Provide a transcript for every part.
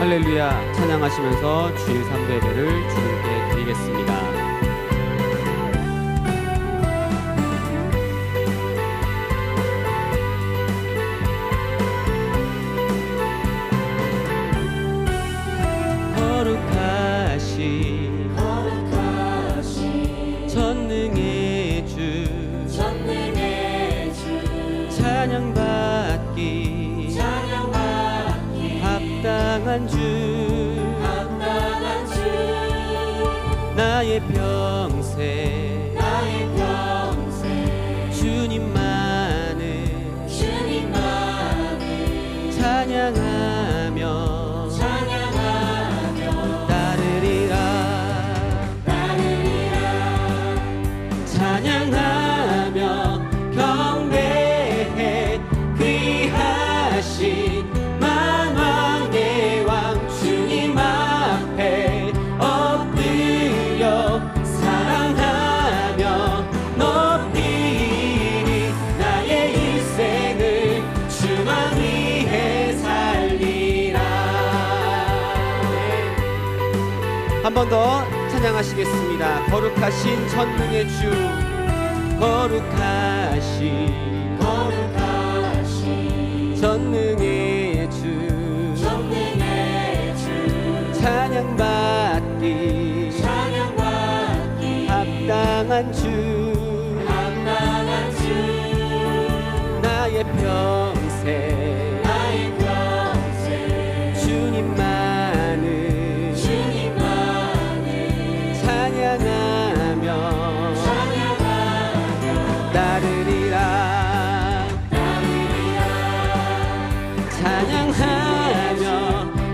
할렐루야 찬양하시면서 주일 삼부 예배를 주님께 드리겠습니다. 거룩하신 전능의 주 찬양받기 합당한 주 나의 평생 주님만을 찬양하며 찬양하며 경배해 귀하신 만왕의 왕 주님 앞에 엎드려 사랑하며 높이리 나의 일생을 주만 위해 살리라. 한 번 더 찬양하시겠습니다. 거룩하신 전능의 주 거룩하신 전능의 주 찬양받기 합당한 주 나의 평생 주님만을 찬양하며 따르리라 찬양하며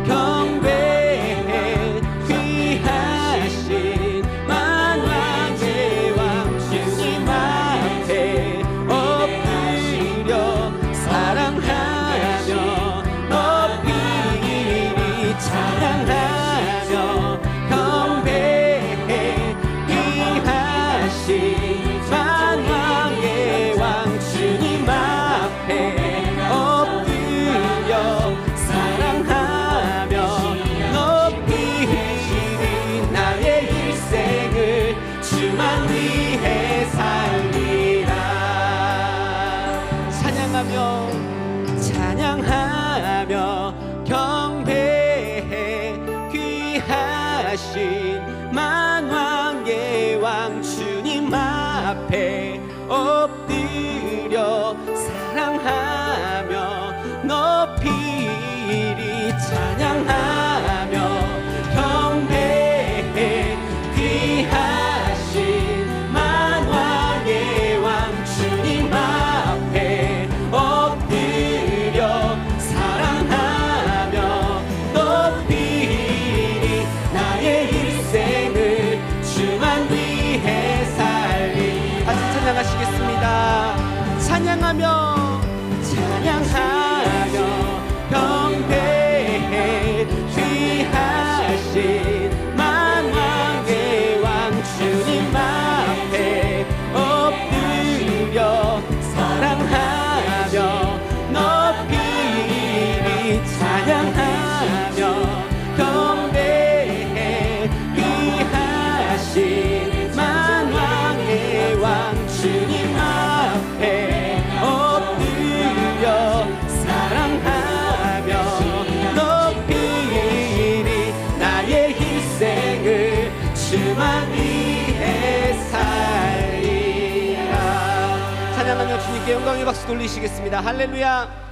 경배해 귀하신 만왕의 왕 주님 앞에 엎드려 사랑하며 높이리 찬양하며 경배해 귀하신 만왕의 왕 주님 앞에 엎드려 사랑하며 높이리 나의 일생을 주만 위해 살리라. 찬양하며 경배해 귀하신 만왕의 왕 주님 앞에 엎드려 사랑하며 높이리 찬양하며 경배해 귀하신 만왕의 왕 주님 앞에 엎드려 사랑하며 높이리 나의 일생을 주만 위해 살리. 같이 찬양하시겠습니다. 찬양하며 경배해 귀하신 만왕의 왕 주님 앞에 엎드려 사랑하며 높이리 찬양하며 경배해 귀하신 만왕의 왕 주님 앞에 엎드려 사랑하며 높이리 나의 일생을 주만 위해 살리라. 찬양하며 주님께 영광의 박수 돌리시겠습니다. 할렐루야.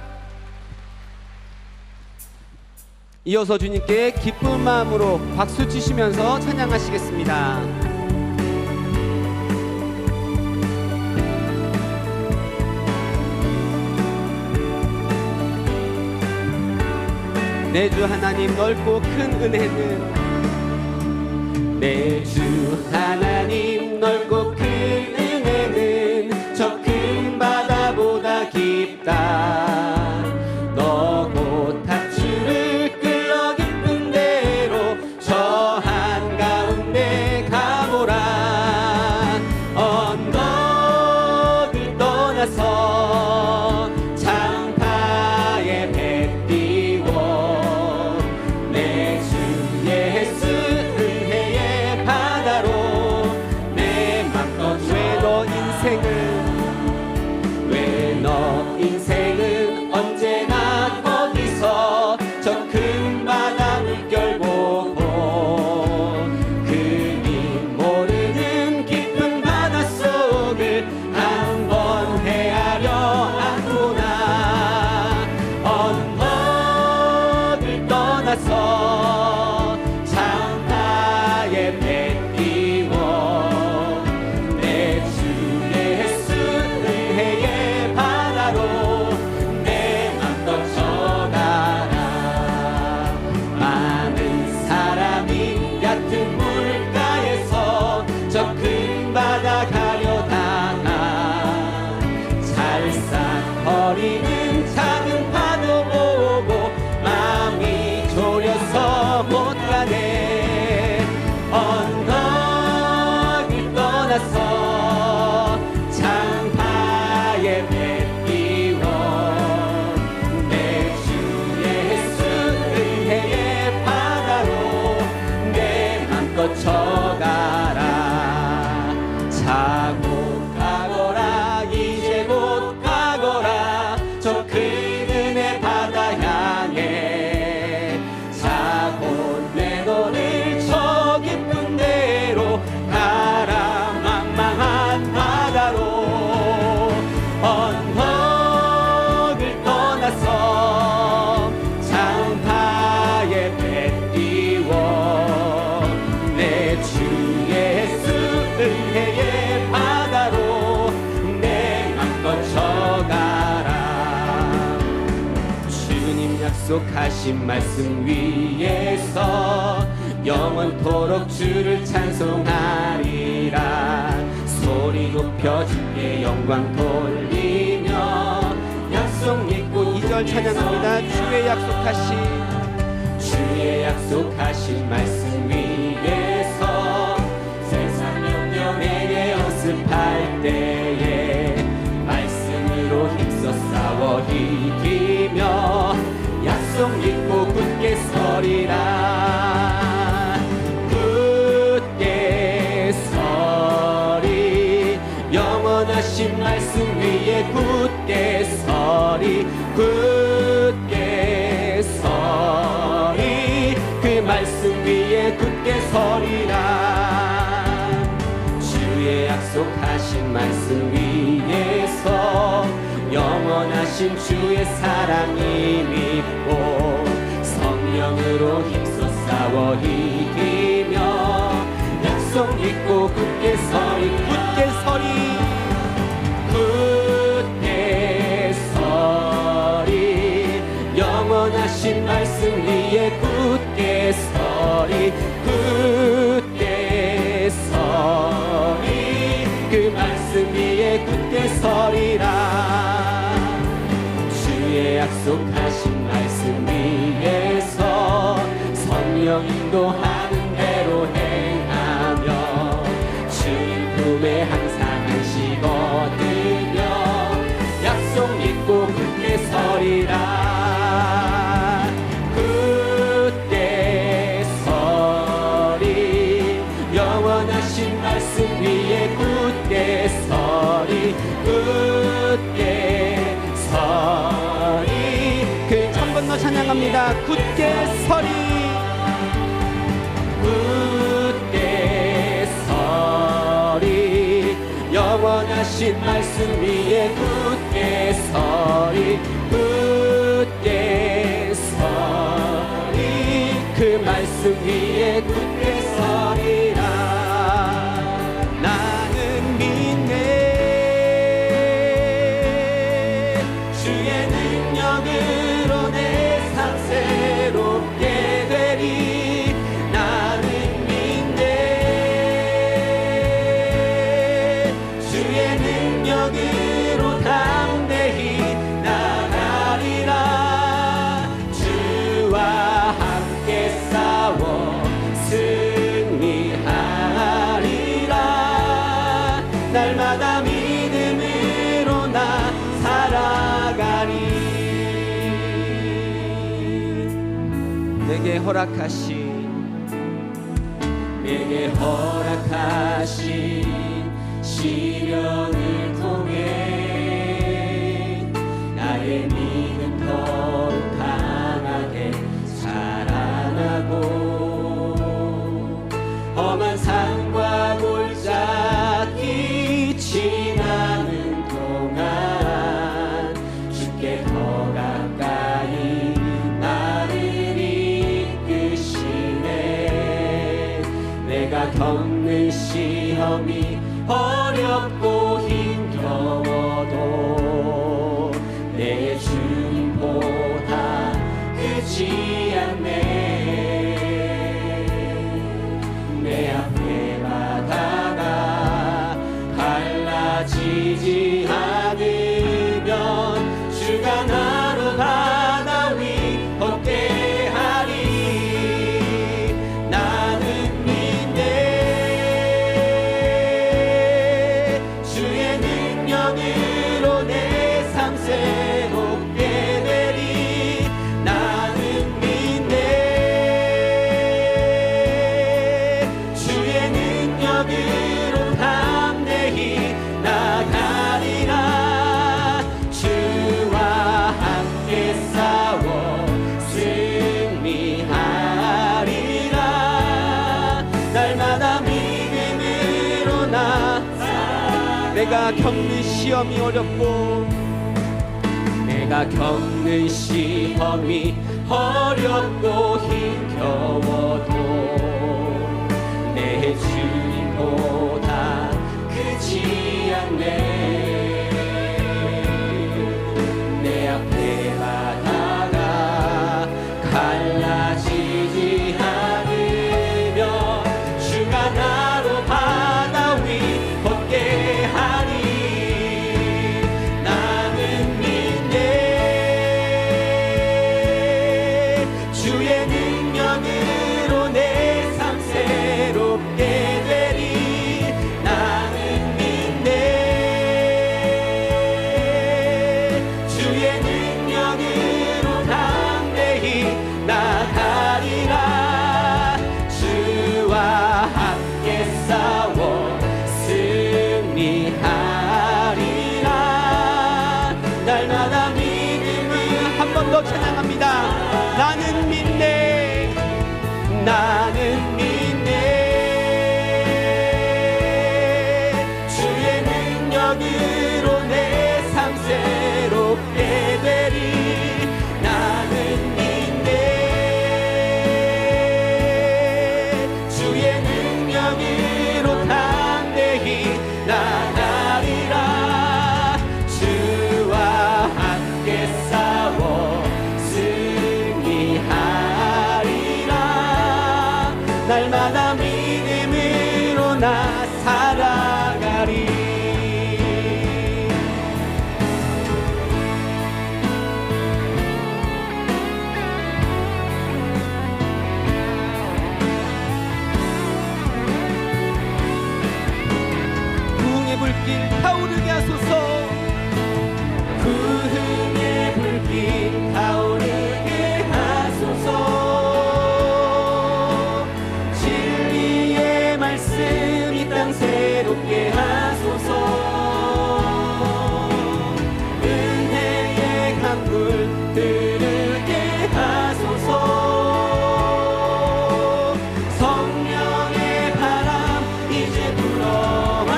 이어서 주님께 기쁜 마음으로 박수 치시면서 찬양하시겠습니다. 내 주 하나님 넓고 큰 은혜는 내 주 하나님 넓고 큰 은혜는 저 큰 바다보다 깊다. 너 곧 탑주를 끌러 깊은 데로 저 한가운데 가보라. 언덕을 떠나서 창파에 배 띄워 내 저 큰 바다 물결 보고 그리 모르는 깊은 바닷속을 한번 헤아려 안구나. 언덕을 떠나서 창파에 배 띄워 내 주 예수 은혜의 바다로 내 맘 떠져가라. 많은 사람이 얕은 물가에서 저 큰 바다 가려다가 찰싹거리는 작은 파도 보고 마음이 졸여서 못 가네. 언덕을 떠나서 창파에 배 띄워 내 주 예수 은혜의 바다로 내 맘껏 쳐가라. 자고 가거라 이제 곧 가거라 저 큰 은혜 바다 향해. 자고 내 너를 저 깊은 데로 가라. 망망한 바다로 언덕을 떠나서 창파에 배 띄워 내 주 예수 은혜의 바다로 내 맘껏 쳐가라. 주님 약속하신 말씀 위에서 영원토록 주를 찬송하리라. 소리 높여 주께 영광 돌리며 약속 믿고 2절 찬양합니다. 주의 약속하신 말씀 위에서 세상 명령에게 연습할 때에 말씀으로 힘써 싸워 이기며 약속 믿고 굳게 서리라. 굳게 서리 영원하신 말씀 위에 굳게 서리. 굳게 서리 그 말씀 위에 굳게 서리라. 주의 약속하신 말씀 위에서 영원하신 주의 사랑이 믿고 성령으로 힘써 싸워 이기며 약속 믿고 굳게 서리. 굳게 서리 굳게 서리 영원하신 말씀 위에 굳게 서리. 굳게 서리 그 말씀 위에 굳게 서리라. 주의 약속하신 말씀 위에서 성령 인도하는 대로 행하며 주님 품에 항상 안식 얻으며 약속 믿고 굳게 서리라. 굳게 서리 영원하신 말씀 위에 굳게 서리. 굳게 서리 그 천 건너 찬양합니다. 굳게 서리. 굳게 서리 영원하신 말씀 위에 굳게 서리. 굳게 서리 그 말씀 위에 굳게 서리라. 나는 믿네 주의 능력으로 내 삶 새롭게 되리. 나는 믿네 주의 능력으로 담대히 나가리라. 주와 함께 싸워 승리하리라. 날마다 믿음으로 나 살아가리. 내게 허락하신 시련을 통해 나의 믿음 더욱 강하게 겪는 시험이 어렵고 힘겨워도 내 주님보다 크지 않네. 내 앞에 바다가 갈라지지 않으면 주가 나로 바다 위 걷게 하리. 나는 믿네. 주의 능력으로 내 삶 새롭게 되리. 나는 믿네. 주의 능력으로 담대히 나가리라. 주와 함께 싸워 승리하리라. 날마다 믿음으로 나 내가 겪는 시험이 어렵고 내가 겪는 시험이 어렵고 힘겨워도 내 주님보다 크지 않네. 내 앞에 바다가 갈라지지 않으면 주가 나로 바다 위 걷게 하리. 나는 믿네. 주의 능력으로 내 삶 새롭게 되리. 나는 믿네. 주의 능력으로 담대히 나가리라. 주와 함께 싸워 승리하리라. 날마다 믿음을 한 번 더 찬양합니다. 나는 믿네. 나는 믿네. 주의 능력으로 내 삶 새롭게 되리. 나는 믿네. 주의 능력으로 담대히 나가리라. 주와 함께 싸워 승리하리라. 날마다 믿음으로 나 살아가리. 부흥의 불길 타오르게 하소서. 부흥의 불길 타오르게 하소서. 진리의 말씀 이 땅 새롭게 하소서. 은혜의 강물 흐르게 하소서. 성령의 바람 이제 불어와.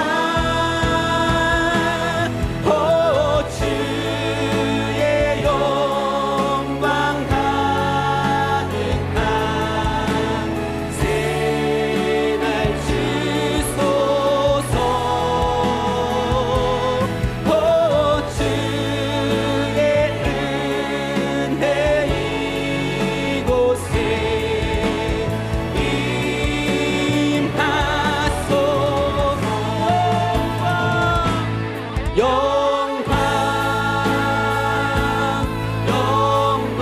오 주의 영광 가득한 새날 주소서. 오 주의 은혜 이곳에 임하소서. 영광 영광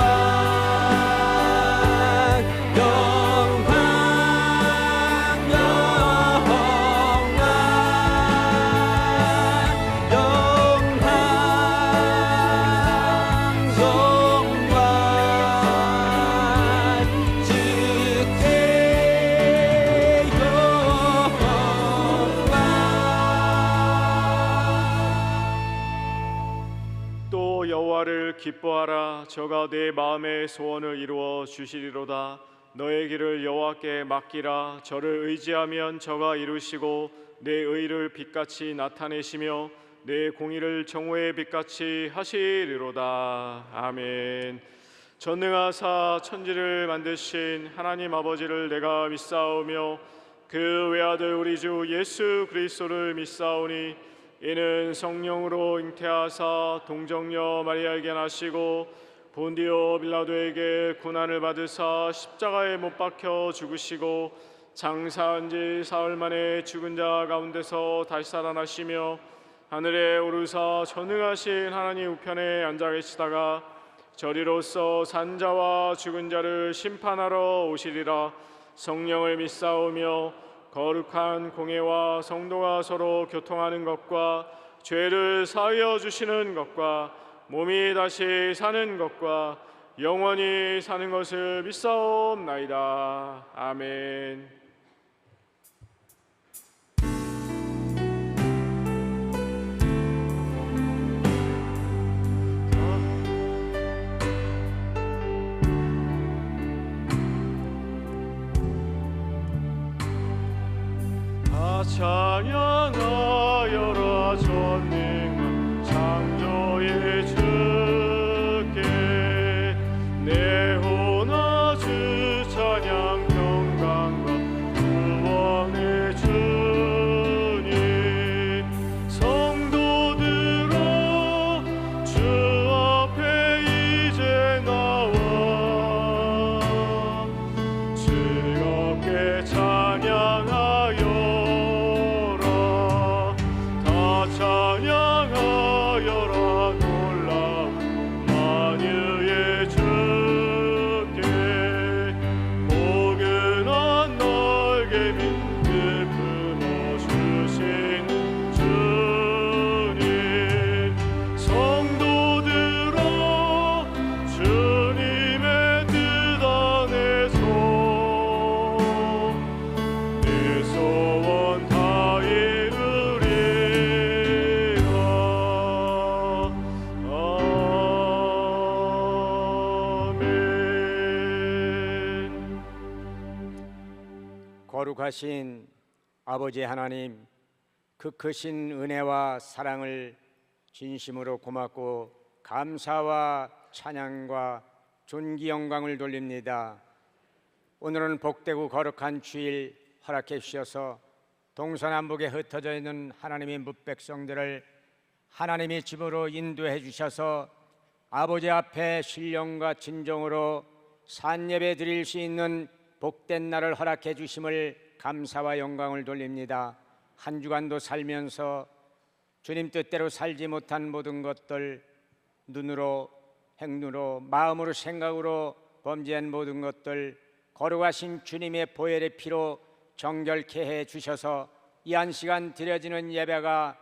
영광 또 여호와를 기뻐하라. 저가 내 마음의 소원을 이루어 주시리로다. 너의 길을 여호와께 맡기라. 저를 의지하면 저가 이루시고 내 의를 빛같이 나타내시며 내 공의를 정오의 빛같이 하시리로다. 아멘. 전능하사 천지를 만드신 하나님 아버지를 내가 믿사오며 그 외아들 우리 주 예수 그리스도를 믿사오니 이는 성령으로 잉태하사 동정녀 마리아에게 나시고 본디오 빌라도에게 고난을 받으사 십자가에 못 박혀 죽으시고 장사한 지 사흘 만에 죽은 자 가운데서 다시 살아나시며 하늘에 오르사 전능하신 하나님 우편에 앉아 계시다가 저리로서 산자와 죽은 자를 심판하러 오시리라. 성령을 믿사오며 거룩한 공회와 성도가 서로 교통하는 것과 죄를 사하여 주시는 것과 몸이 다시 사는 것과 영원히 사는 것을 믿사옵나이다. 아멘. 찬양하여라 전능한 창조의 주께 내 혼아 주 찬양 평강과 구원의 주님 성도들아 주 앞에 이제 나와 즐겁게 찬양하여 찬양하여라 놀라운 만유의 주께 포근한 날개 빛을 품어주신 주님 성도들아 주님의 뜻 안에서 내 소원 다 거룩하신 아버지 하나님, 그 크신 은혜와 사랑을 진심으로 고맙고 감사와 찬양과 존귀 영광을 돌립니다. 오늘은 복되고 거룩한 주일 허락해 주셔서 동서남북에 흩어져 있는 하나님의 뭇백성들을 하나님의 집으로 인도해 주셔서 아버지 앞에 신령과 진정으로 산예배 드릴 수 있는 복된 날을 허락해 주심을 감사와 영광을 돌립니다. 한 주간도 살면서 주님 뜻대로 살지 못한 모든 것들, 눈으로, 행눈으로, 마음으로, 생각으로 범죄한 모든 것들 거룩하신 주님의 보혈의 피로 정결케 해 주셔서 이 한 시간 드려지는 예배가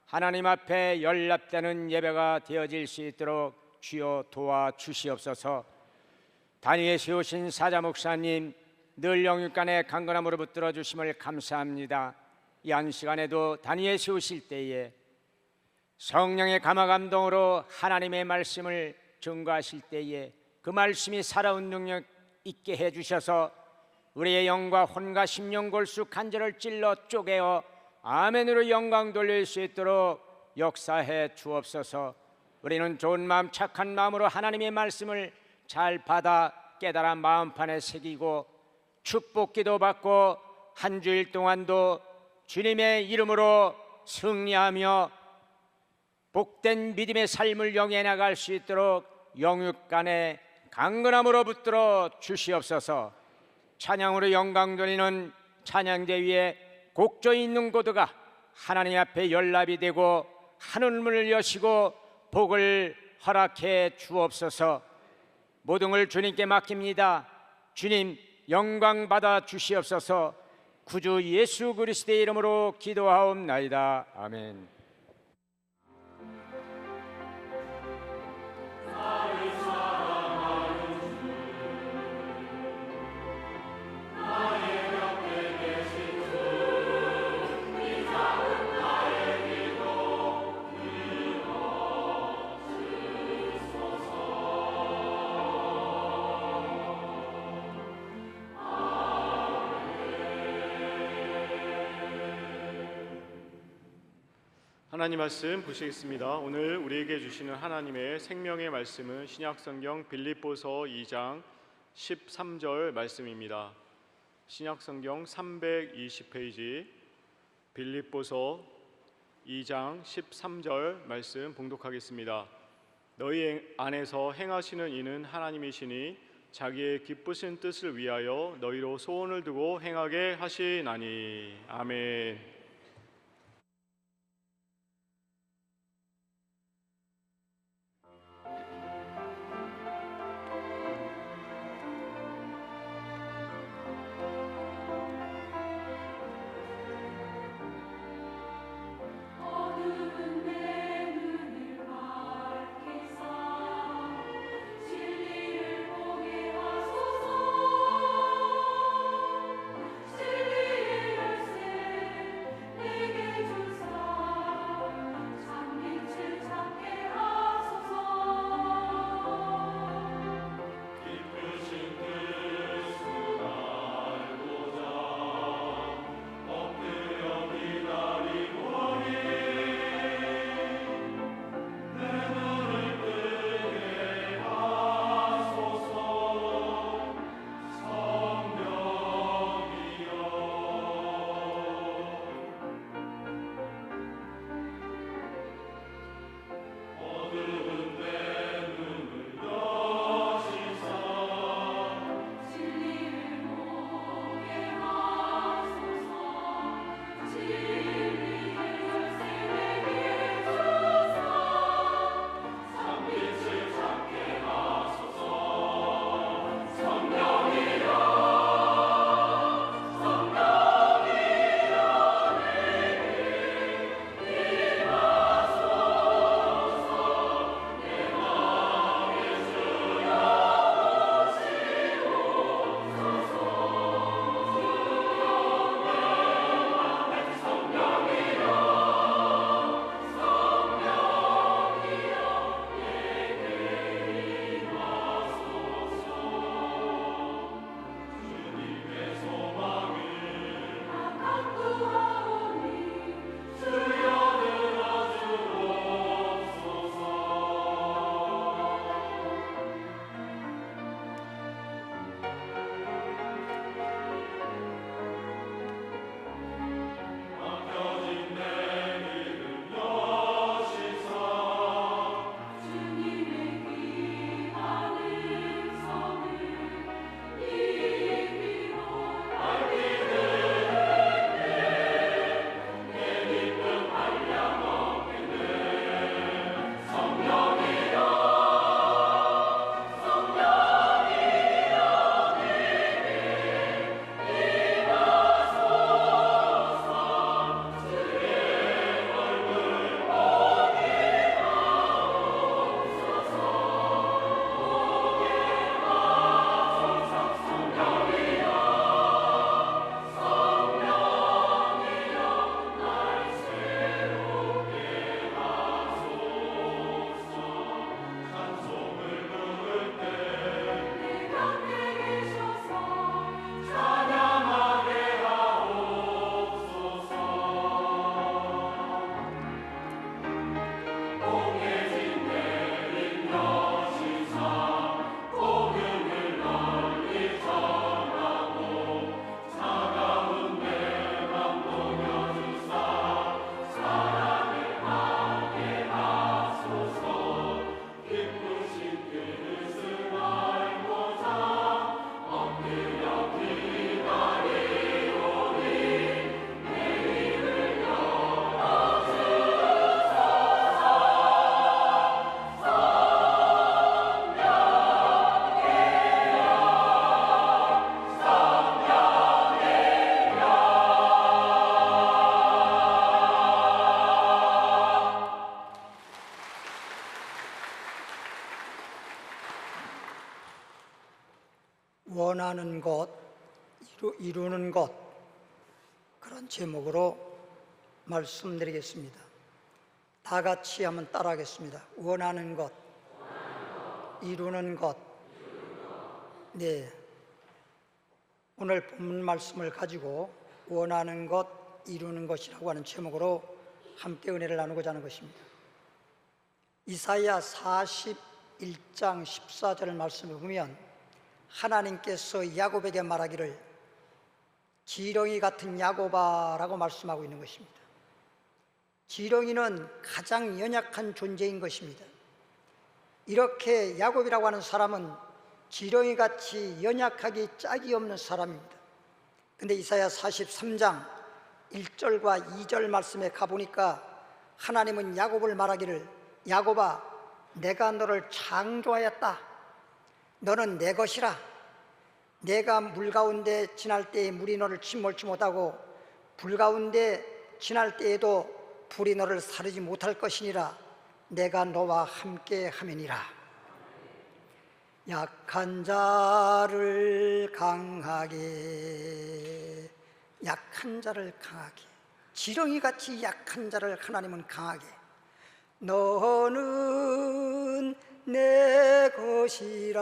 하나님 앞에 연락되는 예배가 되어질 수 있도록 주여 도와주시옵소서. 단위에 세우신 사자 목사님 늘 영육간의 강건함으로 붙들어 주심을 감사합니다. 이 한 시간에도 단위에 세우실 때에 성령의 감화 감동으로 하나님의 말씀을 증거하실 때에 그 말씀이 살아온 능력 있게 해주셔서 우리의 영과 혼과 심령 골수 간절을 찔러 쪼개어 아멘으로 영광 돌릴 수 있도록 역사해 주옵소서. 우리는 좋은 마음 착한 마음으로 하나님의 말씀을 잘 받아 깨달아 마음판에 새기고 축복기도 받고 한 주일 동안도 주님의 이름으로 승리하며 복된 믿음의 삶을 영위해 나갈 수 있도록 영육간의 강건함으로 붙들어 주시옵소서. 찬양으로 영광 돌리는 찬양대 위에 곡조에 있는 고도가 하나님 앞에 연락이 되고 하늘문을 여시고 복을 허락해 주옵소서. 모든 걸 주님께 맡깁니다. 주님 영광 받아 주시옵소서. 구주 예수 그리스도의 이름으로 기도하옵나이다. 아멘. 하나님 말씀 보시겠습니다. 오늘 우리에게 주시는 하나님의 생명의 말씀은 신약성경 빌립보서 2장 13절 말씀입니다. 신약성경 320페이지 빌립보서 2장 13절 말씀 봉독하겠습니다. 너희 안에서 행하시는 이는 하나님이시니 자기의 기쁘신 뜻을 위하여 너희로 소원을 두고 행하게 하시나니. 아멘. 원하는 것, 이루는 것, 그런 제목으로 말씀드리겠습니다. 다 같이 한번 따라하겠습니다. 원하는 것, 이루는 것. 네, 오늘 본문 말씀을 가지고 원하는 것, 이루는 것이라고 하는 제목으로 함께 은혜를 나누고자 하는 것입니다. 이사야 41장 14절 말씀을 보면 하나님께서 야곱에게 말하기를 지렁이 같은 야고바라고 말씀하고 있는 것입니다. 지렁이는 가장 연약한 존재인 것입니다. 이렇게 야곱이라고 하는 사람은 지렁이같이 연약하기 짝이 없는 사람입니다. 근데 이사야 43장 1절과 2절 말씀에 가보니까 하나님은 야곱을 말하기를, 야곱아, 내가 너를 창조하였다. 너는 내 것이라. 내가 물 가운데 지날 때에 물이 너를 침몰치 못하고 불 가운데 지날 때에도 불이 너를 사르지 못할 것이니라. 내가 너와 함께 하매니라. 약한 자를 강하게, 약한 자를 강하게, 지렁이같이 약한 자를 하나님은 강하게, 너는 내 것이라.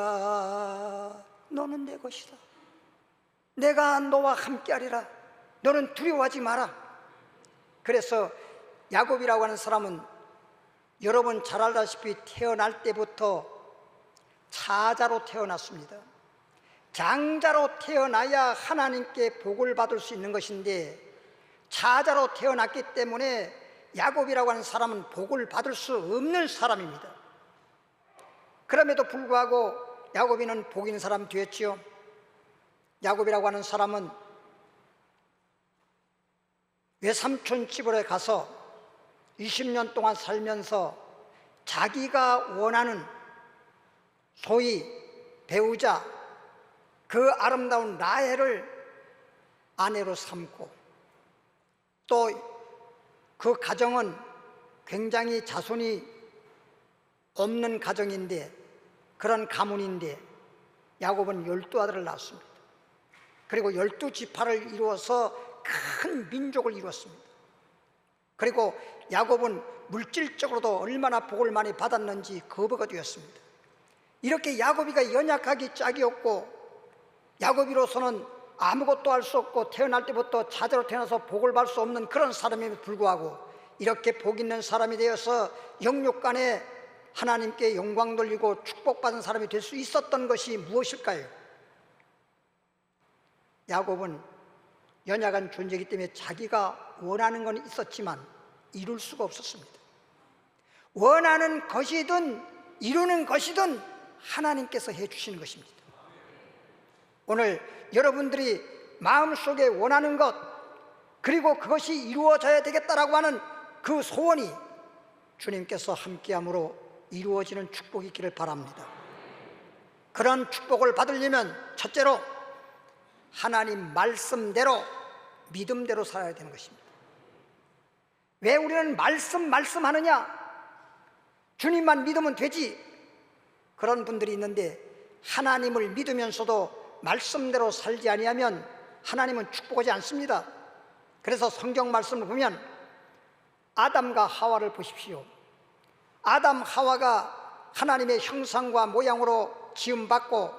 너는 내 것이다. 내가 너와 함께하리라. 너는 두려워하지 마라. 그래서 야곱이라고 하는 사람은 여러분 잘 알다시피 태어날 때부터 차자로 태어났습니다. 장자로 태어나야 하나님께 복을 받을 수 있는 것인데 차자로 태어났기 때문에 야곱이라고 하는 사람은 복을 받을 수 없는 사람입니다. 그럼에도 불구하고 야곱이는 복 있는 사람 되었지요. 야곱이라고 하는 사람은 외삼촌 집으로 가서 20년 동안 살면서 자기가 원하는 소위 배우자, 그 아름다운 라헬을 아내로 삼고, 또 그 가정은 굉장히 자손이 없는 가정인데, 그런 가문인데 야곱은 12아들을 낳았습니다. 그리고 12지파를 이루어서 큰 민족을 이루었습니다. 그리고 야곱은 물질적으로도 얼마나 복을 많이 받았는지 거부가 되었습니다. 이렇게 야곱이가 연약하기 짝이 없고, 야곱이로서는 아무것도 할 수 없고 태어날 때부터 자제로 태어나서 복을 받을 수 없는 그런 사람임에도 불구하고 이렇게 복 있는 사람이 되어서 영육간에 하나님께 영광 돌리고 축복받은 사람이 될 수 있었던 것이 무엇일까요? 야곱은 연약한 존재이기 때문에 자기가 원하는 건 있었지만 이룰 수가 없었습니다. 원하는 것이든 이루는 것이든 하나님께서 해주시는 것입니다. 오늘 여러분들이 마음속에 원하는 것, 그리고 그것이 이루어져야 되겠다라고 하는 그 소원이 주님께서 함께함으로 이루어지는 축복이 있기를 바랍니다. 그런 축복을 받으려면 첫째로 하나님 말씀대로, 믿음대로 살아야 되는 것입니다. 왜 우리는 말씀하느냐? 주님만 믿으면 되지. 그런 분들이 있는데 하나님을 믿으면서도 말씀대로 살지 아니하면 하나님은 축복하지 않습니다. 그래서 성경 말씀을 보면 아담과 하와를 보십시오. 아담 하와가 하나님의 형상과 모양으로 지음받고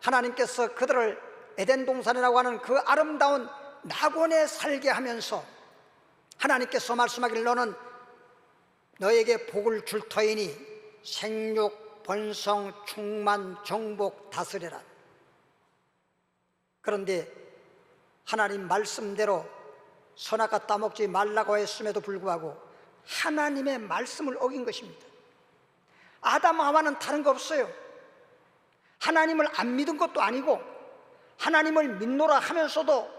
하나님께서 그들을 에덴 동산이라고 하는 그 아름다운 낙원에 살게 하면서 하나님께서 말씀하기를 너는 너에게 복을 줄 터이니 생육, 번성, 충만, 정복, 다스려라. 그런데 하나님 말씀대로 선악과 따먹지 말라고 했음에도 불구하고 하나님의 말씀을 어긴 것입니다. 아담 하와는 다른 거 없어요. 하나님을 안 믿은 것도 아니고 하나님을 믿노라 하면서도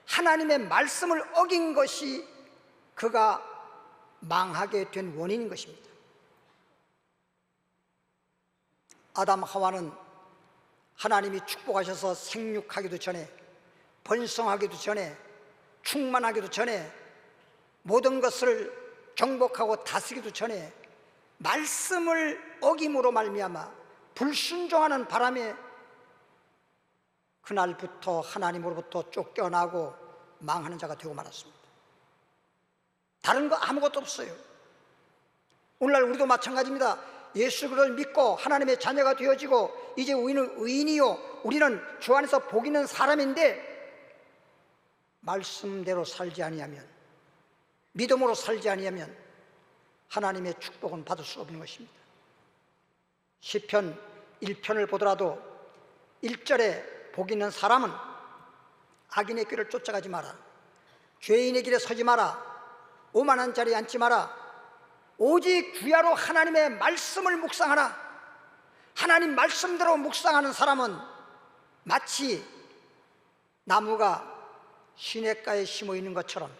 하나님의 말씀을 어긴 것이 그가 망하게 된 원인인 것입니다. 아담 하와는 하나님이 축복하셔서 생육하기도 전에, 번성하기도 전에, 충만하기도 전에, 모든 것을 정복하고 다스리기도 전에 말씀을 어김으로 말미암아 불순종하는 바람에 그날부터 하나님으로부터 쫓겨나고 망하는 자가 되고 말았습니다. 다른 거 아무것도 없어요. 오늘날 우리도 마찬가지입니다. 예수 그리스도를 믿고 하나님의 자녀가 되어지고 이제 우리는 의인이요, 우리는 주 안에서 복 있는 사람인데 말씀대로 살지 아니하면, 믿음으로 살지 아니하면 하나님의 축복은 받을 수 없는 것입니다. 시편 1편을 보더라도 1절에 복 있는 사람은 악인의 길을 쫓아가지 마라. 죄인의 길에 서지 마라. 오만한 자리에 앉지 마라. 오직 주야로 하나님의 말씀을 묵상하라. 하나님 말씀대로 묵상하는 사람은 마치 나무가 시냇가에 심어 있는 것처럼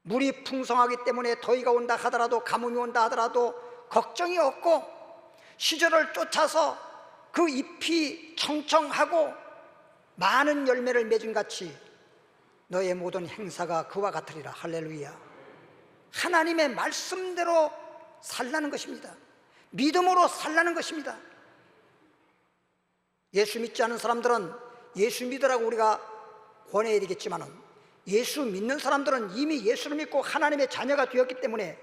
물이 풍성하기 때문에 더위가 온다 하더라도 가뭄이 온다 하더라도 걱정이 없고 시절을 쫓아서 그 잎이 청청하고 많은 열매를 맺은 같이 너의 모든 행사가 그와 같으리라. 할렐루야. 하나님의 말씀대로 살라는 것입니다. 믿음으로 살라는 것입니다. 예수 믿지 않은 사람들은 예수 믿으라고 우리가 권해야 되겠지만은 예수 믿는 사람들은 이미 예수를 믿고 하나님의 자녀가 되었기 때문에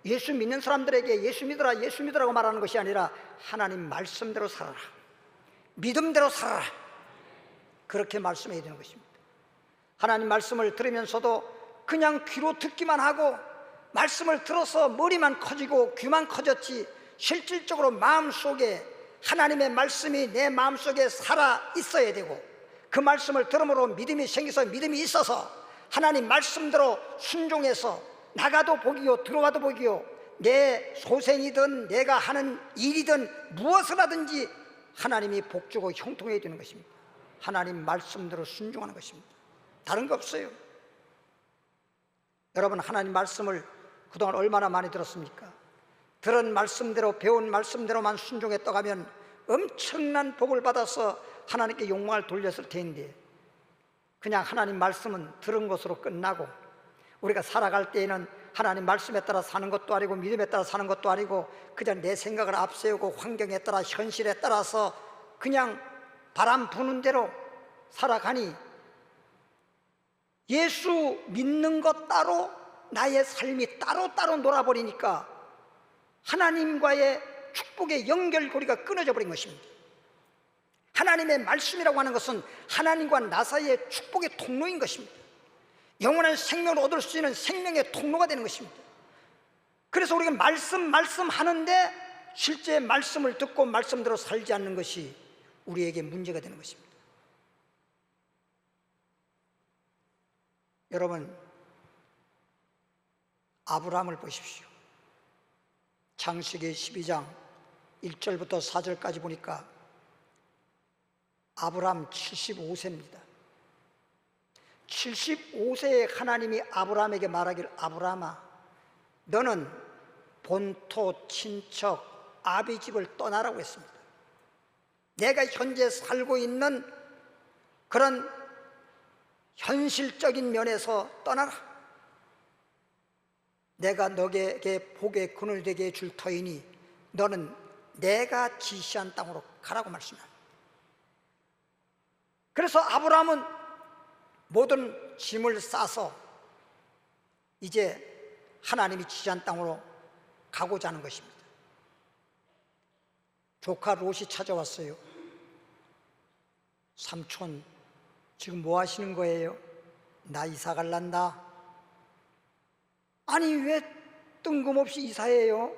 예수 믿는 사람들에게 예수 믿으라 예수 믿으라고 말하는 것이 아니라 하나님 말씀대로 살아라, 믿음대로 살아라, 그렇게 말씀해야 되는 것입니다. 하나님 말씀을 들으면서도 그냥 귀로 듣기만 하고 말씀을 들어서 머리만 커지고 귀만 커졌지 실질적으로 마음속에 하나님의 말씀이 내 마음속에 살아 있어야 되고 그 말씀을 들음으로 믿음이 생겨서 믿음이 있어서 하나님 말씀대로 순종해서 나가도 복이요 들어와도 복이요 내 소생이든 내가 하는 일이든 무엇을 하든지 하나님이 복주고 형통해야 되는 것입니다. 하나님 말씀대로 순종하는 것입니다. 다른 거 없어요. 여러분, 하나님 말씀을 그동안 얼마나 많이 들었습니까? 들은 말씀대로 배운 말씀대로만 순종했다고 하면 엄청난 복을 받아서 하나님께 영광을 돌렸을 텐데 그냥 하나님 말씀은 들은 것으로 끝나고 우리가 살아갈 때에는 하나님 말씀에 따라 사는 것도 아니고 믿음에 따라 사는 것도 아니고 그냥 내 생각을 앞세우고 환경에 따라 현실에 따라서 그냥 바람 부는 대로 살아가니 예수 믿는 것 따로 나의 삶이 따로 놀아버리니까 하나님과의 축복의 연결고리가 끊어져 버린 것입니다. 하나님의 말씀이라고 하는 것은 하나님과 나 사이의 축복의 통로인 것입니다. 영원한 생명을 얻을 수 있는 생명의 통로가 되는 것입니다. 그래서 우리가 말씀 하는데 실제 말씀을 듣고 말씀대로 살지 않는 것이 우리에게 문제가 되는 것입니다. 여러분, 아브라함을 보십시오. 창세기 12장 1절부터 4절까지 보니까 아브라함 75세입니다. 75세에 하나님이 아브라함에게 말하기를 아브라함아 너는 본토 친척 아비 집을 떠나라고 했습니다. 내가 현재 살고 있는 그런 현실적인 면에서 떠나라. 내가 너에게 복의 근을 되게 해줄 터이니 너는 내가 지시한 땅으로 가라고 말씀합니다. 그래서 아브라함은 모든 짐을 싸서 이제 하나님이 지시한 땅으로 가고자 하는 것입니다. 조카 롯이 찾아왔어요. 삼촌, 지금 뭐 하시는 거예요? 나 이사 갈란다. 아니 왜 뜬금없이 이사해요?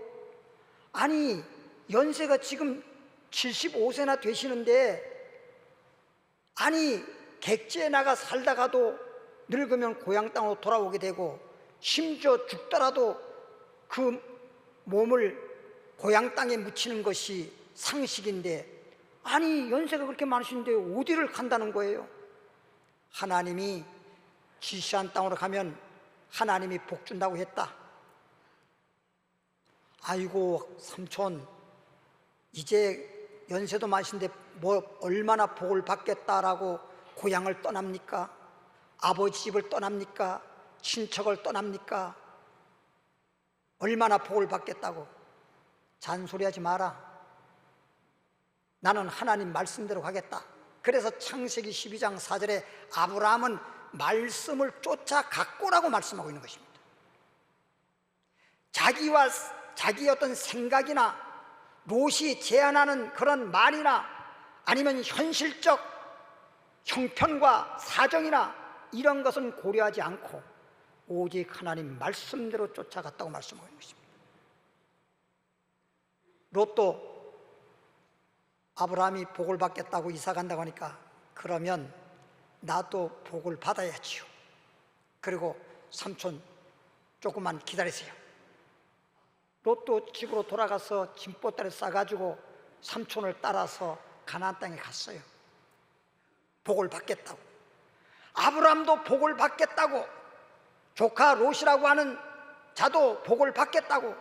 아니 연세가 지금 75세나 되시는데 아니 객지에 나가 살다가도 늙으면 고향 땅으로 돌아오게 되고 심지어 죽더라도 그 몸을 고향 땅에 묻히는 것이 상식인데 아니 연세가 그렇게 많으신데 어디를 간다는 거예요? 하나님이 지시한 땅으로 가면 하나님이 복 준다고 했다. 아이고 삼촌 이제 연세도 많으신데 뭐 얼마나 복을 받겠다라고 고향을 떠납니까? 아버지 집을 떠납니까? 친척을 떠납니까? 얼마나 복을 받겠다고? 잔소리하지 마라. 나는 하나님 말씀대로 가겠다. 그래서 창세기 12장 4절에 아브라함은 말씀을 쫓아갔고라고 말씀하고 있는 것입니다. 자기의 어떤 생각이나 롯이 제안하는 그런 말이나 아니면 현실적 형편과 사정이나 이런 것은 고려하지 않고 오직 하나님 말씀대로 쫓아갔다고 말씀하고 있는 것입니다. 롯도 아브라함이 복을 받겠다고 이사 간다고 하니까 그러면 나도 복을 받아야지요. 그리고 삼촌 조금만 기다리세요. 롯도 집으로 돌아가서 짐보따리 싸가지고 삼촌을 따라서 가나안 땅에 갔어요. 복을 받겠다고. 아브라함도 복을 받겠다고, 조카 롯이라고 하는 자도 복을 받겠다고,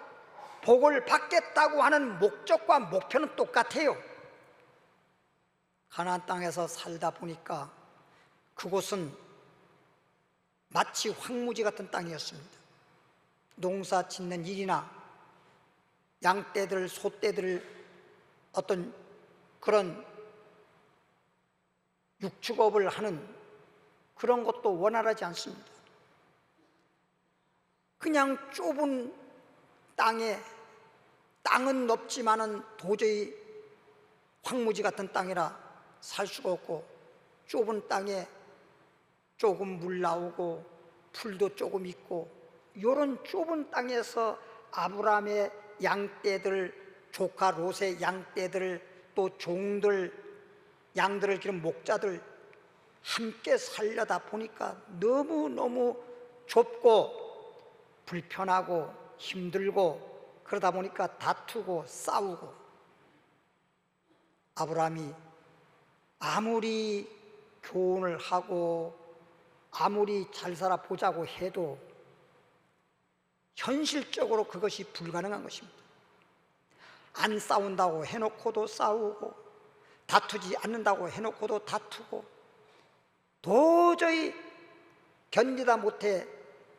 복을 받겠다고 하는 목적과 목표는 똑같아요. 가나안 땅에서 살다 보니까 그곳은 마치 황무지 같은 땅이었습니다. 농사 짓는 일이나 양떼들, 소떼들 어떤 그런 육축업을 하는 그런 것도 원활하지 않습니다. 그냥 좁은 땅에, 땅은 넓지만은 도저히 황무지 같은 땅이라 살 수가 없고, 좁은 땅에 조금 물 나오고 풀도 조금 있고, 이런 좁은 땅에서 아브라함의 양떼들, 조카 롯의 양떼들, 또 종들, 양들을 기른 목자들 함께 살려다 보니까 너무너무 좁고 불편하고 힘들고, 그러다 보니까 다투고 싸우고, 아브라함이 아무리 교훈을 하고 아무리 잘 살아보자고 해도 현실적으로 그것이 불가능한 것입니다. 안 싸운다고 해놓고도 싸우고, 다투지 않는다고 해놓고도 다투고, 도저히 견디다 못해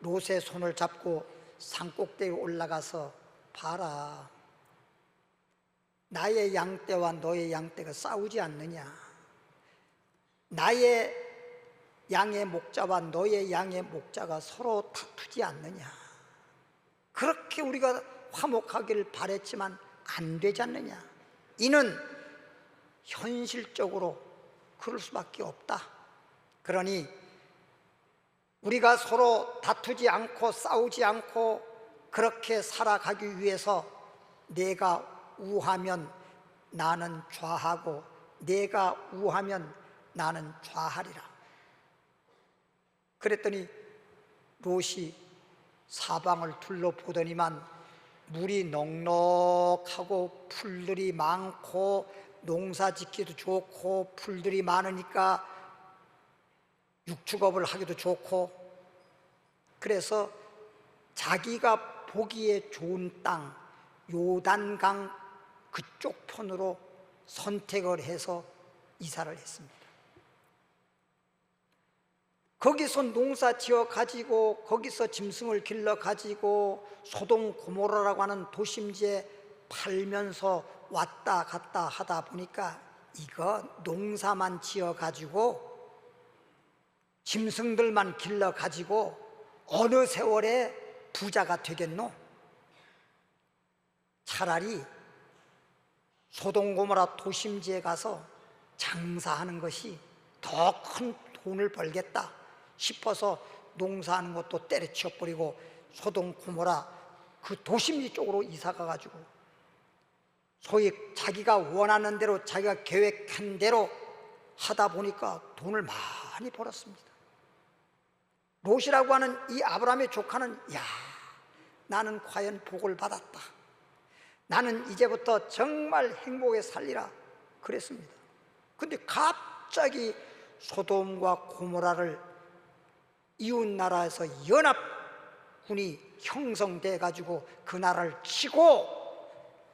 롯의 손을 잡고 산꼭대기에 올라가서, 봐라, 나의 양떼와 너의 양떼가 싸우지 않느냐, 나의 양의 목자와 너의 양의 목자가 서로 다투지 않느냐, 그렇게 우리가 화목하기를 바랬지만 안 되지 않느냐. 이는 현실적으로 그럴 수밖에 없다. 그러니 우리가 서로 다투지 않고 싸우지 않고 그렇게 살아가기 위해서 내가 우하면 나는 좌하고 내가 우하면 나는 좌하리라. 그랬더니 롯이 사방을 둘러보더니만 물이 넉넉하고 풀들이 많고 농사 짓기도 좋고 풀들이 많으니까 육축업을 하기도 좋고, 그래서 자기가 보기에 좋은 땅 요단강 그쪽 편으로 선택을 해서 이사를 했습니다. 거기서 농사 지어 가지고 거기서 짐승을 길러 가지고 소돔 고모라라고 하는 도심지에 팔면서 왔다 갔다 하다 보니까 이거 농사만 지어 가지고 짐승들만 길러 가지고 어느 세월에 부자가 되겠노? 차라리 소돔 고모라 도심지에 가서 장사하는 것이 더 큰 돈을 벌겠다 싶어서 농사하는 것도 때려치워버리고 소돔 고모라 그 도심지 쪽으로 이사가 가지고 소위 자기가 원하는 대로 자기가 계획한 대로 하다 보니까 돈을 많이 벌었습니다. 롯이라고 하는 이 아브라함의 조카는, 야, 나는 과연 복을 받았다, 나는 이제부터 정말 행복에 살리라 그랬습니다. 근데 갑자기 소돔과 고모라를 이웃나라에서 연합군이 형성돼 가지고 그 나라를 치고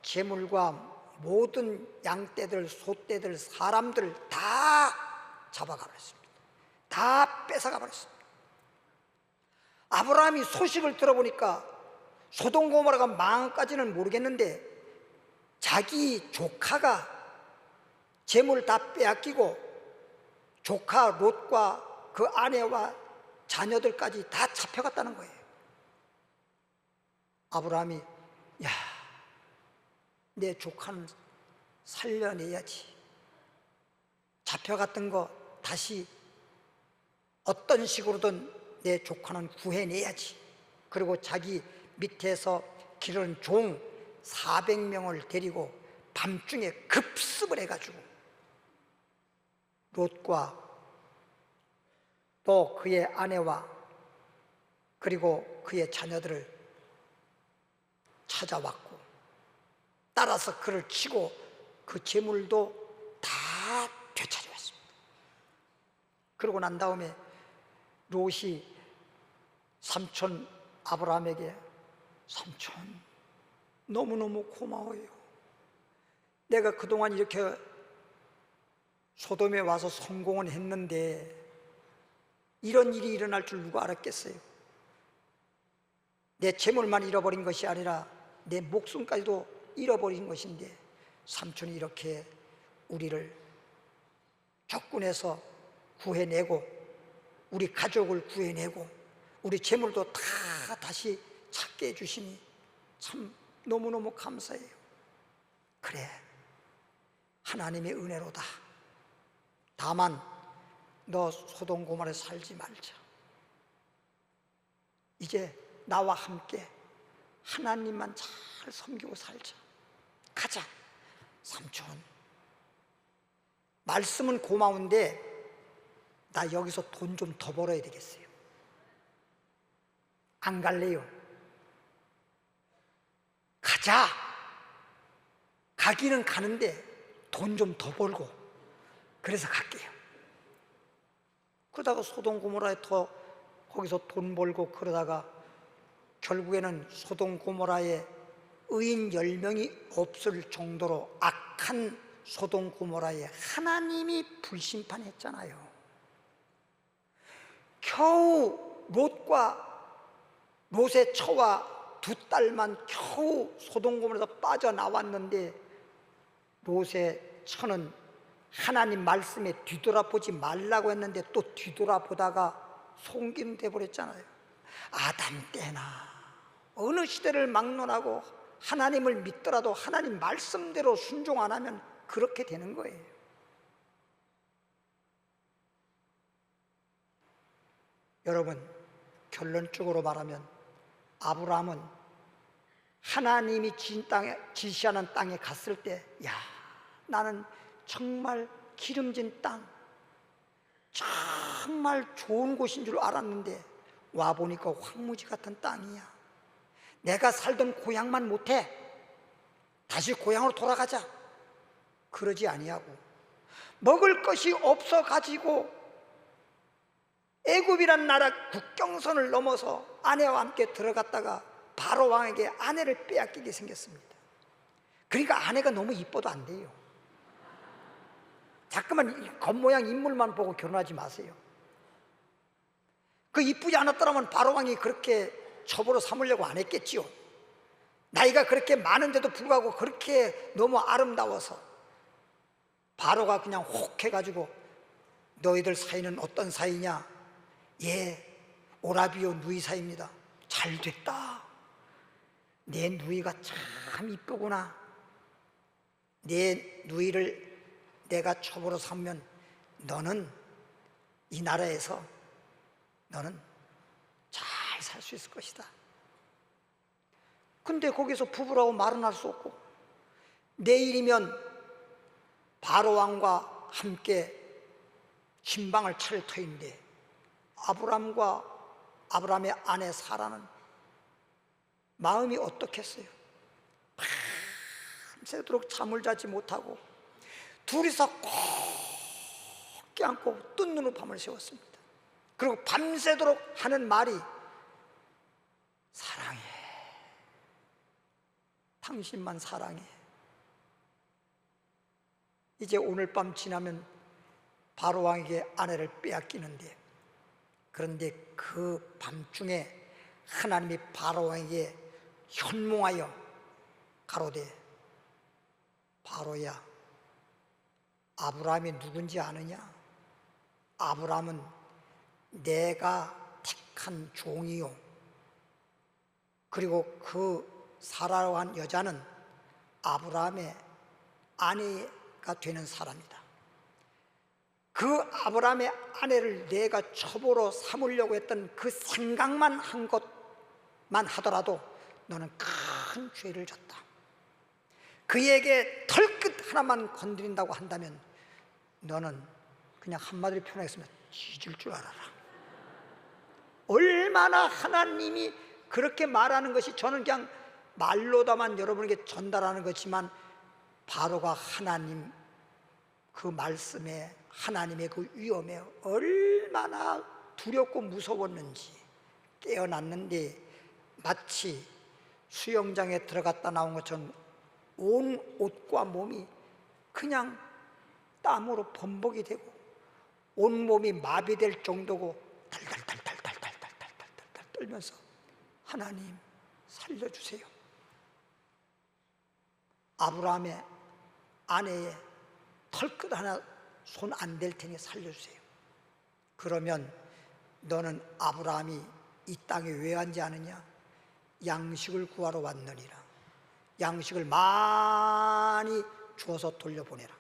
재물과 모든 양떼들, 소떼들, 사람들 다 잡아가 버렸습니다. 다 뺏어가 버렸습니다. 아브라함이 소식을 들어보니까 소돔 고모라가 망한까지는 모르겠는데 자기 조카가 재물 다 빼앗기고 조카 롯과 그 아내와 자녀들까지 다 잡혀갔다는 거예요. 아브라함이, 야, 내 조카는 살려내야지, 잡혀갔던 거 다시 어떤 식으로든 내 조카는 구해내야지. 그리고 자기 밑에서 기르는 종 400명을 데리고 밤중에 급습을 해가지고 롯과 또 그의 아내와 그리고 그의 자녀들을 찾아왔고 따라서 그를 치고 그 재물도 다 되찾아왔습니다. 그러고 난 다음에 롯이 삼촌 아브라함에게 삼촌 너무너무 고마워요. 내가 그동안 이렇게 소돔에 와서 성공은 했는데 이런 일이 일어날 줄 누가 알았겠어요? 내 재물만 잃어버린 것이 아니라 내 목숨까지도 잃어버린 것인데 삼촌이 이렇게 우리를 적군에서 구해내고 우리 가족을 구해내고 우리 재물도 다 다시 찾게 해주시니 참 너무너무 감사해요. 그래, 하나님의 은혜로다. 다만 너 소돔 고모라에 살지 말자. 이제 나와 함께 하나님만 잘 섬기고 살자. 가자. 삼촌, 말씀은 고마운데 나 여기서 돈 좀 더 벌어야 되겠어요. 안 갈래요. 가자. 가기는 가는데 돈 좀 더 벌고 그래서 갈게요. 그러다가 소돔 고모라에 더 거기서 돈 벌고 그러다가 결국에는 소돔 고모라에 의인 10명이 없을 정도로 악한 소돔 고모라에 하나님이 불심판했잖아요. 겨우 롯의 처와 두 딸만 겨우 소돔 고모라에서 빠져나왔는데 롯의 처는 하나님 말씀에 뒤돌아보지 말라고 했는데 또 뒤돌아보다가 송기는 돼버렸잖아요. 아담 때나 어느 시대를 막론하고 하나님을 믿더라도 하나님 말씀대로 순종 안 하면 그렇게 되는 거예요. 여러분, 결론적으로 말하면 아브라함은 하나님이 지시하는 땅에 갔을 때, 야, 나는 정말 기름진 땅, 정말 좋은 곳인 줄 알았는데 와보니까 황무지 같은 땅이야. 내가 살던 고향만 못해. 다시 고향으로 돌아가자. 그러지 아니하고 먹을 것이 없어 가지고 애굽이란 나라 국경선을 넘어서 아내와 함께 들어갔다가 바로 왕에게 아내를 빼앗기게 생겼습니다. 그러니까 아내가 너무 이뻐도 안 돼요. 자꾸만 겉모양 인물만 보고 결혼하지 마세요. 그 이쁘지 않았더라면 바로 왕이 그렇게 첩으로 삼으려고 안 했겠지요. 나이가 그렇게 많은데도 불구하고 그렇게 너무 아름다워서 바로가 그냥 혹 해가지고 너희들 사이는 어떤 사이냐? 예, 오라비오 누이 사이입니다. 잘 됐다. 내 누이가 참 이쁘구나. 내 누이를 내가 첩으로 삼으면 너는 이 나라에서 너는 잘 살 수 있을 것이다. 근데 거기서 부부라고 말은 할 수 없고 내일이면 바로 왕과 함께 신방을 차릴 터인데 아브람과 아브람의 아내 사라는 마음이 어떻겠어요? 밤새도록 잠을 자지 못하고 둘이서 꼭 껴안고 뜬 눈으로 밤을 새웠습니다. 그리고 밤새도록 하는 말이 사랑해, 당신만 사랑해. 이제 오늘 밤 지나면 바로 왕에게 아내를 빼앗기는데, 그런데 그 밤중에 하나님이 바로 왕에게 현몽하여 가로되 바로야, 아브라함이 누군지 아느냐? 아브라함은 내가 택한 종이요, 그리고 그 사라라고 한 여자는 아브라함의 아내가 되는 사람이다. 그 아브라함의 아내를 내가 첩으로 삼으려고 했던 그 생각만 한 것만 하더라도 너는 큰 죄를 졌다. 그에게 털끝 하나만 건드린다고 한다면 너는 그냥 한마디로 표현하겠습니다. 찢을 줄 알아라. 얼마나 하나님이 그렇게 말하는 것이, 저는 그냥 말로다만 여러분에게 전달하는 거지만 바로가 하나님 그 말씀에, 하나님의 그 위엄에 얼마나 두렵고 무서웠는지 깨어났는데, 마치 수영장에 들어갔다 나온 것처럼 온 옷과 몸이 그냥 땀으로 범벅이 되고 온몸이 마비될 정도고 달달달달달달달달달달 떨면서 하나님 살려주세요. 아브라함의 아내의 털끝 하나 손 안 댈 테니 살려주세요. 그러면 너는 아브라함이 이 땅에 왜 왔지 않느냐? 양식을 구하러 왔느니라. 양식을 많이 주어서 돌려보내라.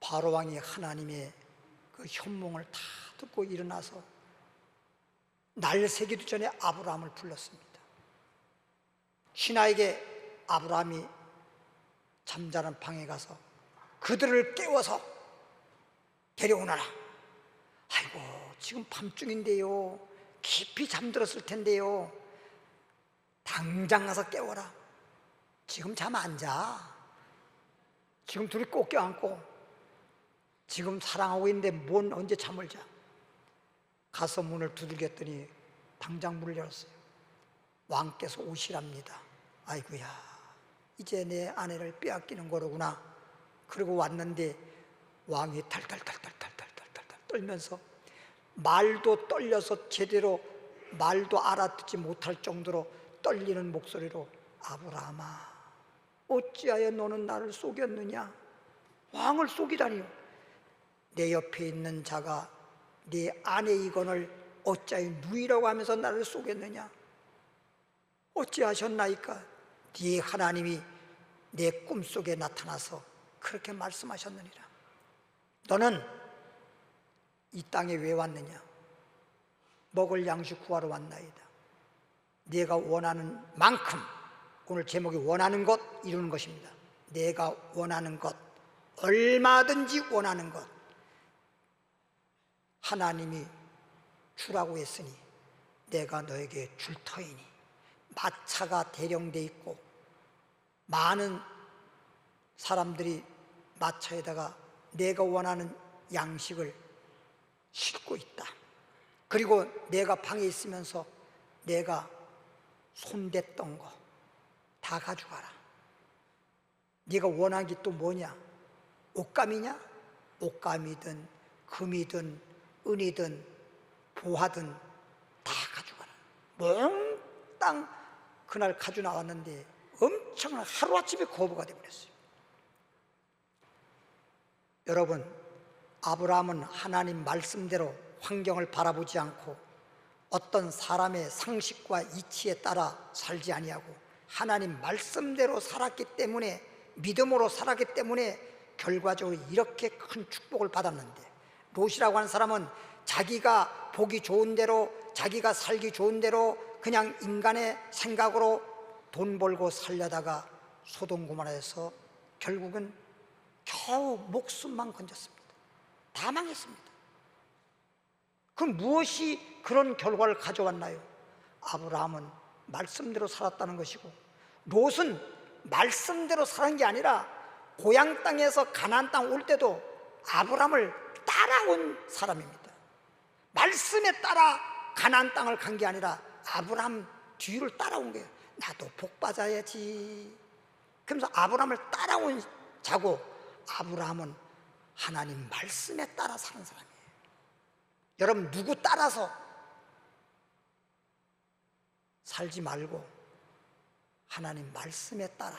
바로왕이 하나님의 그 현몽을 다 듣고 일어나서 날 새기도 전에 아브라함을 불렀습니다. 신하에게 아브라함이 잠자는 방에 가서 그들을 깨워서 데려오너라. 아이고, 지금 밤중인데요, 깊이 잠들었을 텐데요, 당장 가서 깨워라. 지금 잠 안 자. 지금 둘이 꼭 껴안고 지금 사랑하고 있는데 뭔 언제 잠을 자. 가서 문을 두들겼더니 당장 문을 열었어요. 왕께서 오시랍니다. 아이고야, 이제 내 아내를 빼앗기는 거로구나. 그리고 왔는데 왕이 탈탈탈탈탈탈탈탈 떨면서, 말도 떨려서 제대로 말도 알아듣지 못할 정도로 떨리는 목소리로, 아브라함아, 어찌하여 너는 나를 속였느냐? 왕을 속이다니요. 내 옆에 있는 자가 네 아내이건을 어찌하여 누이라고 하면서 나를 속였느냐? 어찌하셨나이까? 네 하나님이 내 꿈속에 나타나서 그렇게 말씀하셨느니라. 너는 이 땅에 왜 왔느냐? 먹을 양식 구하러 왔나이다. 네가 원하는 만큼, 오늘 제목이 원하는 것 이루는 것입니다. 내가 원하는 것, 얼마든지 원하는 것 하나님이 주라고 했으니 내가 너에게 줄 터이니. 마차가 대령돼 있고 많은 사람들이 마차에다가 내가 원하는 양식을 싣고 있다. 그리고 내가 방에 있으면서 내가 손댔던 거 다 가져가라. 네가 원하는 게 또 뭐냐? 옷감이냐? 옷감이든 금이든 은이든 보화든 다 가져가라. 몽땅 그날 가져 나왔는데 엄청난, 하루아침에 거부가 되어버렸어요. 여러분, 아브라함은 하나님 말씀대로 환경을 바라보지 않고 어떤 사람의 상식과 이치에 따라 살지 아니하고 하나님 말씀대로 살았기 때문에, 믿음으로 살았기 때문에 결과적으로 이렇게 큰 축복을 받았는데, 롯이라고 하는 사람은 자기가 보기 좋은 대로, 자기가 살기 좋은 대로 그냥 인간의 생각으로 돈 벌고 살려다가 소돔 고모라에서 결국은 겨우 목숨만 건졌습니다. 다 망했습니다. 그럼 무엇이 그런 결과를 가져왔나요? 아브라함은 말씀대로 살았다는 것이고, 롯은 말씀대로 살은 게 아니라 고향 땅에서 가나안 땅 올 때도 아브라함을 따라온 사람입니다. 말씀에 따라 가나안 땅을 간 게 아니라 아브라함 뒤를 따라온 거예요. 나도 복 받아야지. 그러면서 아브라함을 따라온 자고, 아브라함은 하나님 말씀에 따라 사는 사람이에요. 여러분, 누구 따라서 살지 말고 하나님 말씀에 따라,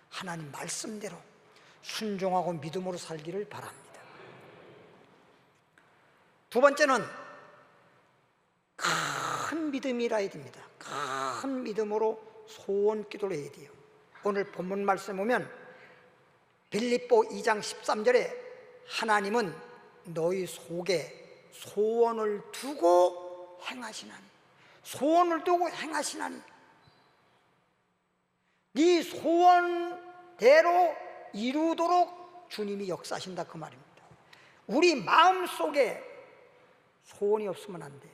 하나님 말씀대로 순종하고 믿음으로 살기를 바랍니다. 두 번째는 큰 믿음이라 해야 됩니다. 큰 믿음으로 소원 기도를 해야 돼요. 오늘 본문 말씀 보면 빌립보 2장 13절에 하나님은 너희 속에 소원을 두고 행하시나니, 소원을 두고 행하시나니, 네 소원대로 이루도록 주님이 역사하신다, 그 말입니다. 우리 마음속에 소원이 없으면 안 돼요.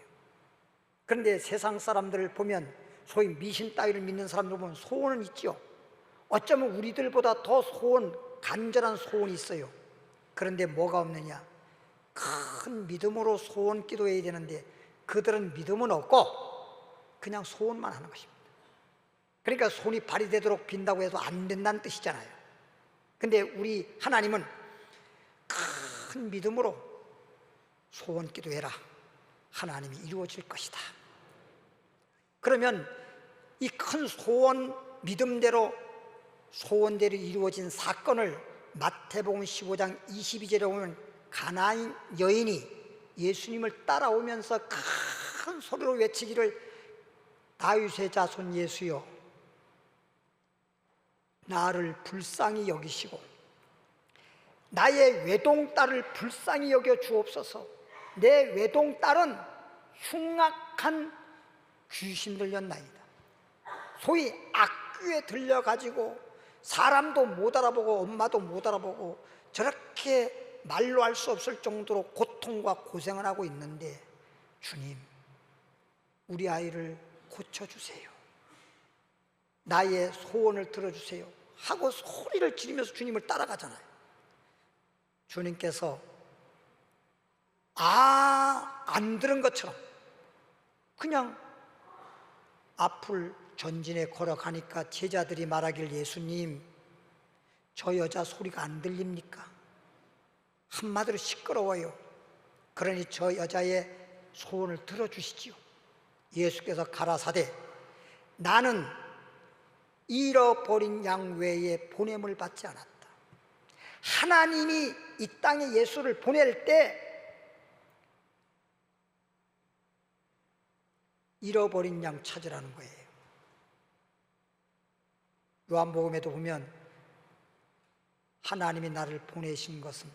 그런데 세상 사람들을 보면, 소위 미신 따위를 믿는 사람들 보면 소원은 있죠. 어쩌면 우리들보다 더 간절한 소원이 있어요. 그런데 뭐가 없느냐? 큰 믿음으로 소원 기도해야 되는데 그들은 믿음은 없고 그냥 소원만 하는 것입니다. 그러니까 손이 발휘되도록 빈다고 해도 안 된다는 뜻이잖아요. 근데 우리 하나님은 큰 믿음으로 소원 기도해라. 하나님이 이루어질 것이다. 그러면 이 큰 소원, 믿음대로 소원대로 이루어진 사건을 마태복음 15장 22절에 보면 가나안 여인이 예수님을 따라오면서 큰 소리로 외치기를 다윗의 자손 예수여, 나를 불쌍히 여기시고 나의 외동딸을 불쌍히 여겨 주옵소서. 내 외동딸은 흉악한 귀신 들렸나이다. 소위 악귀에 들려가지고 사람도 못 알아보고 엄마도 못 알아보고 저렇게 말로 할 수 없을 정도로 고통과 고생을 하고 있는데, 주님, 우리 아이를 고쳐주세요. 나의 소원을 들어주세요 하고 소리를 지르면서 주님을 따라가잖아요. 주님께서 안 들은 것처럼 그냥 앞을 전진에 걸어가니까 제자들이 말하길, 예수님, 저 여자 소리가 안 들립니까? 한마디로 시끄러워요. 그러니 저 여자의 소원을 들어주시지요. 예수께서 가라사대, 나는 잃어버린 양 외에 보냄을 받지 않았다. 하나님이 이 땅에 예수를 보낼 때 잃어버린 양 찾으라는 거예요. 요한복음에도 보면 하나님이 나를 보내신 것은,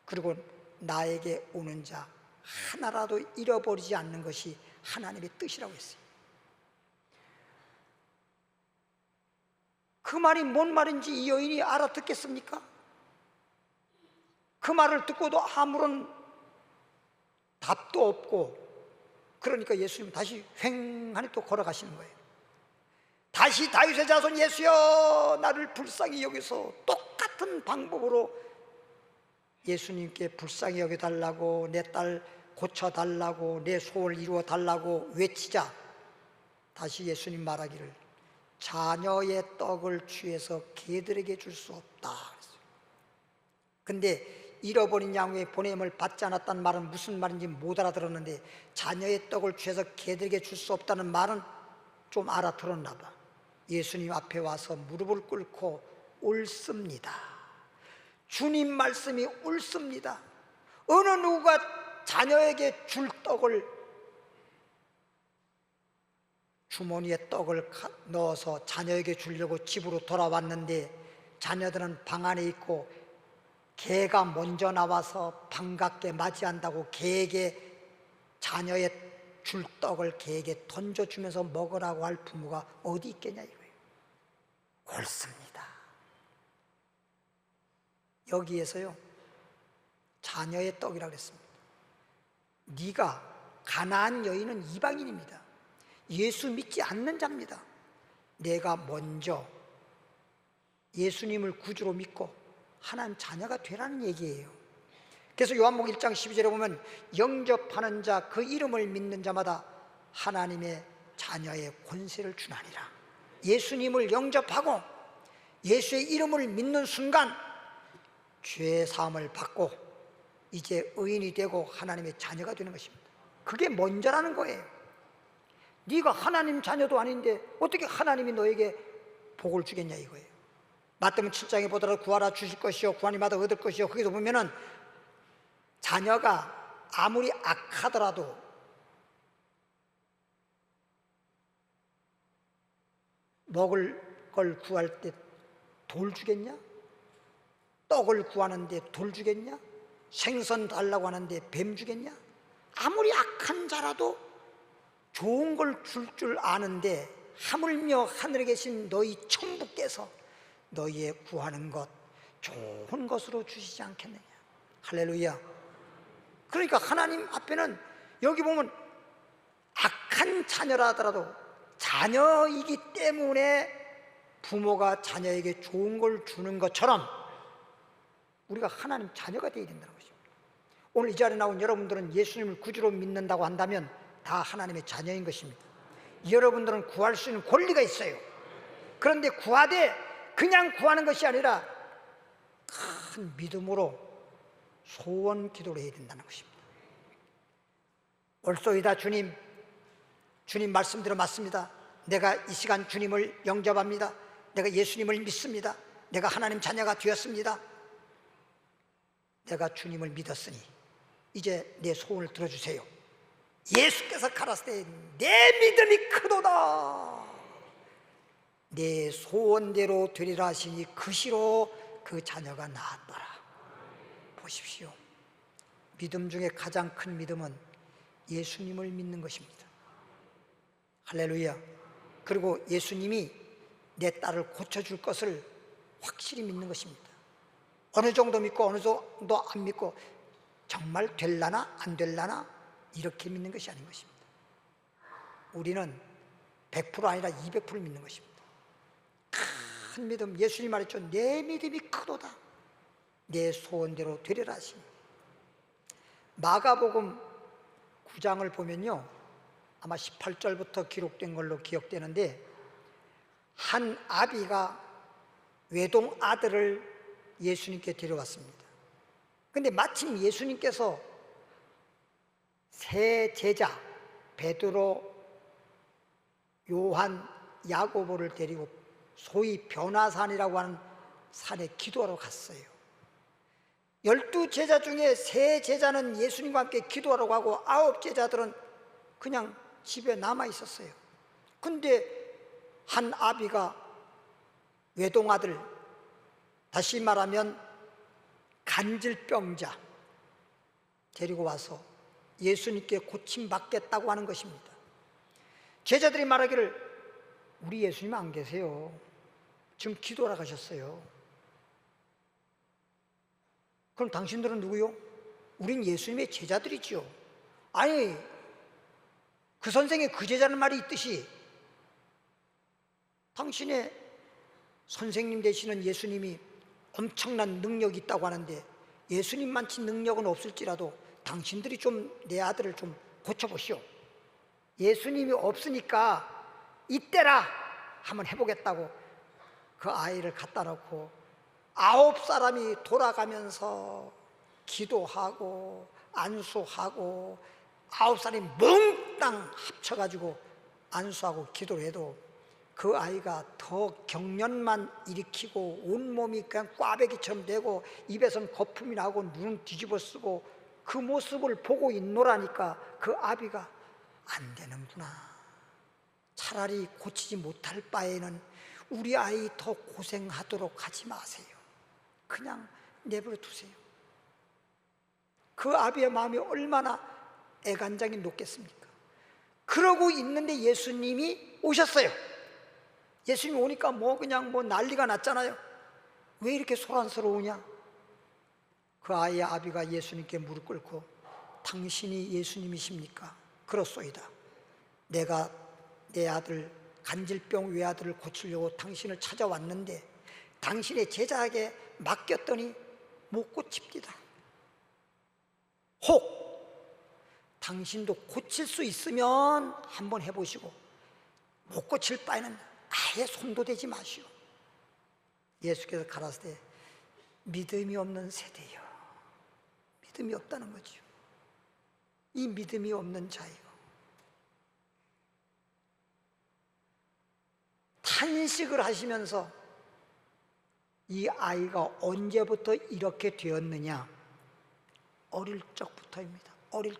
그리고 나에게 오는 자 하나라도 잃어버리지 않는 것이 하나님의 뜻이라고 했어요. 그 말이 뭔 말인지 이 여인이 알아듣겠습니까? 그 말을 듣고도 아무런 답도 없고, 그러니까 예수님 다시 휑하니 또 걸어가시는 거예요. 다시 다윗의 자손 예수여, 나를 불쌍히 여기서 똑같은 방법으로 예수님께 불쌍히 여겨달라고, 내 딸 고쳐달라고, 내 소원을 이루어달라고 외치자 다시 예수님 말하기를, 자녀의 떡을 취해서 개들에게 줄 수 없다 그랬어요. 근데 잃어버린 양의 보냄을 받지 않았다는 말은 무슨 말인지 못 알아들었는데, 자녀의 떡을 취해서 개들에게 줄 수 없다는 말은 좀 알아들었나 봐. 예수님 앞에 와서 무릎을 꿇고 옳습니다. 주님 말씀이 옳습니다. 어느 누가 자녀에게 줄 떡을, 주머니에 떡을 넣어서 자녀에게 주려고 집으로 돌아왔는데 자녀들은 방 안에 있고 개가 먼저 나와서 반갑게 맞이한다고 개에게, 자녀의 줄 떡을 개에게 던져주면서 먹으라고 할 부모가 어디 있겠냐 이거예요. 옳습니다. 여기에서요, 자녀의 떡이라고 그랬습니다. 네가, 가나안 여인은 이방인입니다. 예수 믿지 않는 자입니다. 내가 먼저 예수님을 구주로 믿고 하나님 자녀가 되라는 얘기예요. 그래서 요한복음 1장 12절에 보면, 영접하는 자, 그 이름을 믿는 자마다 하나님의 자녀의 권세를 주나니라. 예수님을 영접하고 예수의 이름을 믿는 순간 죄 사함을 받고 이제 의인이 되고 하나님의 자녀가 되는 것입니다. 그게 먼저라는 거예요. 네가 하나님 자녀도 아닌데 어떻게 하나님이 너에게 복을 주겠냐 이거예요. 마태복음 7장에 보더라도 구하라 주실 것이요, 구하니마다 얻을 것이요, 거기서 보면은 자녀가 아무리 악하더라도 먹을 걸 구할 때 돌 주겠냐? 떡을 구하는데 돌 주겠냐? 생선 달라고 하는데 뱀 주겠냐? 아무리 악한 자라도 좋은 걸 줄 아는데 하물며 하늘에 계신 너희 천부께서 너희의 구하는 것 좋은 것으로 주시지 않겠느냐. 할렐루야. 그러니까 하나님 앞에는 여기 보면 악한 자녀라 하더라도 자녀이기 때문에 부모가 자녀에게 좋은 걸 주는 것처럼 우리가 하나님 자녀가 되어야 된다는 것입니다. 오늘 이 자리에 나온 여러분들은 예수님을 구주로 믿는다고 한다면 다 하나님의 자녀인 것입니다. 여러분들은 구할 수 있는 권리가 있어요. 그런데 구하되 그냥 구하는 것이 아니라 큰 믿음으로 소원 기도를 해야 된다는 것입니다. 옳소이다 주님, 주님 말씀대로 맞습니다. 내가 이 시간 주님을 영접합니다. 내가 예수님을 믿습니다. 내가 하나님 자녀가 되었습니다. 내가 주님을 믿었으니 이제 내 소원을 들어주세요. 예수께서 가라사대 내 믿음이 크도다. 내 소원대로 되리라 하시니 그 시로 그 자녀가 나았더라. 보십시오. 믿음 중에 가장 큰 믿음은 예수님을 믿는 것입니다. 할렐루야. 그리고 예수님이 내 딸을 고쳐줄 것을 확실히 믿는 것입니다. 어느 정도 믿고 어느 정도 안 믿고 정말 될라나 안 될라나 이렇게 믿는 것이 아닌 것입니다. 우리는 100% 아니라 200% 믿는 것입니다. 큰 믿음, 예수님 말했죠. 내 믿음이 크도다. 내 소원대로 되리라 하시니. 마가복음 9장을 보면요, 아마 18절부터 기록된 걸로 기억되는데, 한 아비가 외동 아들을 예수님께 데려왔습니다. 근데 마침 예수님께서 세 제자 베드로, 요한, 야고보를 데리고 소위 변화산이라고 하는 산에 기도하러 갔어요. 12제자 중에 3제자는 예수님과 함께 기도하러 가고 9제자들은 그냥 집에 남아 있었어요. 근데 한 아비가 외동아들, 다시 말하면 간질병자 데리고 와서 예수님께 고침받겠다고 하는 것입니다. 제자들이 말하기를 우리 예수님 안 계세요. 지금 기도하러 가셨어요. 그럼 당신들은 누구요? 우린 예수님의 제자들이지요. 아니, 그 선생의 그 제자는 말이 있듯이 당신의 선생님 되시는 예수님이 엄청난 능력이 있다고 하는데 예수님만치 능력은 없을지라도 당신들이 좀 내 아들을 좀 고쳐보시오. 예수님이 없으니까 이때라 한번 해보겠다고 그 아이를 갖다 놓고 9사람이 돌아가면서 기도하고 안수하고 9사람이 몽땅 합쳐가지고 안수하고 기도를 해도 그 아이가 더 경련만 일으키고 온몸이 그냥 꽈배기처럼 되고 입에선 거품이 나고 눈은 뒤집어 쓰고 그 모습을 보고 있노라니까 그 아비가 안 되는구나. 차라리 고치지 못할 바에는 우리 아이 더 고생하도록 하지 마세요. 그냥 내버려 두세요. 그 아비의 마음이 얼마나 애간장이 높겠습니까? 그러고 있는데 예수님이 오셨어요. 예수님이 오니까 그냥 난리가 났잖아요. 왜 이렇게 소란스러우냐? 그 아이의 아비가 예수님께 무릎 꿇고 당신이 예수님이십니까? 그렇소이다. 내가 내 아들 간질병 외아들을 고치려고 당신을 찾아왔는데 당신의 제자에게 맡겼더니 못 고칩니다. 혹 당신도 고칠 수 있으면 한번 해보시고 못 고칠 바에는 아예 손도 대지 마시오. 예수께서 가라사대 믿음이 없는 세대요. 믿음이 없다는 거죠. 이 믿음이 없는 자요. 탄식을 하시면서 이 아이가 언제부터 이렇게 되었느냐? 어릴 적부터입니다. 어릴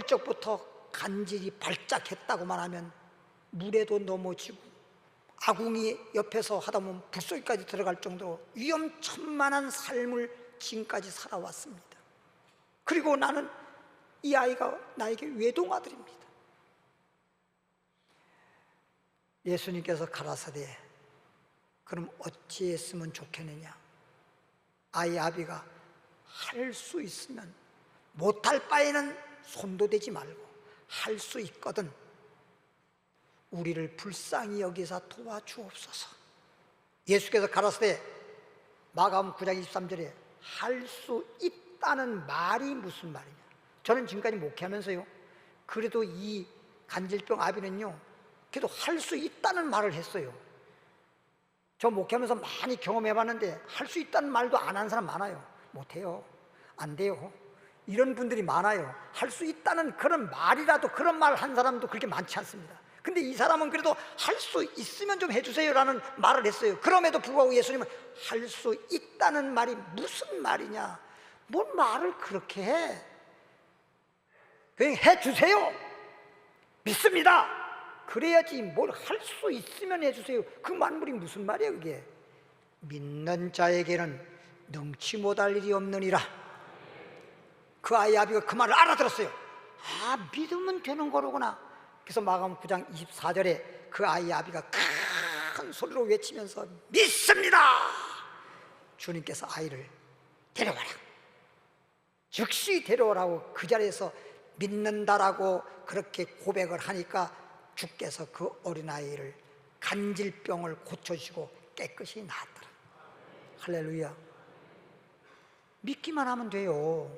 적부터 간질이 발작했다고만 하면 물에도 넘어지고 아궁이 옆에서 하다 보면 불속까지 들어갈 정도로 위험천만한 삶을 지금까지 살아왔습니다. 그리고 나는 이 아이가 나에게 외동아들입니다. 예수님께서 가라사대 그럼 어찌했으면 좋겠느냐? 아이 아비가 할 수 있으면 못할 바에는 손도 대지 말고 할 수 있거든 우리를 불쌍히 여기사 도와주옵소서. 예수께서 가라사대 마가복음 9장 23절에 할 수 있다는 말이 무슨 말이냐. 저는 지금까지 목회하면서요, 그래도 이 간질병 아비는요 그래도 할 수 있다는 말을 했어요. 저 목회하면서 많이 경험해봤는데 할 수 있다는 말도 안 하는 사람 많아요. 못해요, 안 돼요, 이런 분들이 많아요. 할 수 있다는 그런 말이라도, 그런 말 한 사람도 그렇게 많지 않습니다. 근데 이 사람은 그래도 할 수 있으면 좀 해주세요 라는 말을 했어요. 그럼에도 불구하고 예수님은 할 수 있다는 말이 무슨 말이냐, 뭔 말을 그렇게 해, 그냥 해주세요, 믿습니다, 그래야지. 뭘 할 수 있으면 해주세요, 그 만물이 무슨 말이에요 그게. 믿는 자에게는 능치 못할 일이 없느니라. 그 아이 아비가 그 말을 알아들었어요. 아, 믿으면 되는 거로구나. 그래서 마가복음 9장 24절에 그 아이 아비가 큰 소리로 외치면서 믿습니다, 주님께서 아이를 데려와라, 즉시 데려오라고 그 자리에서 믿는다라고 그렇게 고백을 하니까 주께서 그 어린아이를 간질병을 고쳐주시고 깨끗이 나았더라. 할렐루야. 믿기만 하면 돼요.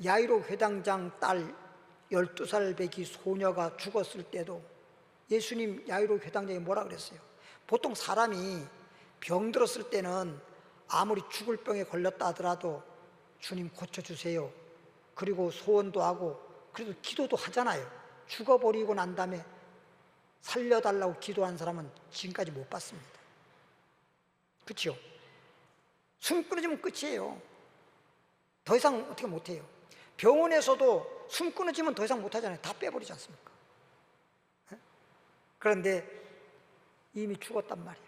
야이로 회당장 딸 12살 배기 소녀가 죽었을 때도 예수님 야이로 회당장이 뭐라 그랬어요? 보통 사람이 병들었을 때는 아무리 죽을 병에 걸렸다 하더라도 주님 고쳐주세요, 그리고 소원도 하고 그래도 기도도 하잖아요. 죽어버리고 난 다음에 살려달라고 기도한 사람은 지금까지 못 봤습니다. 그렇죠? 숨 끊어지면 끝이에요. 더 이상 어떻게 못해요. 병원에서도 숨 끊어지면 더 이상 못하잖아요. 다 빼버리지 않습니까? 그런데 이미 죽었단 말이에요.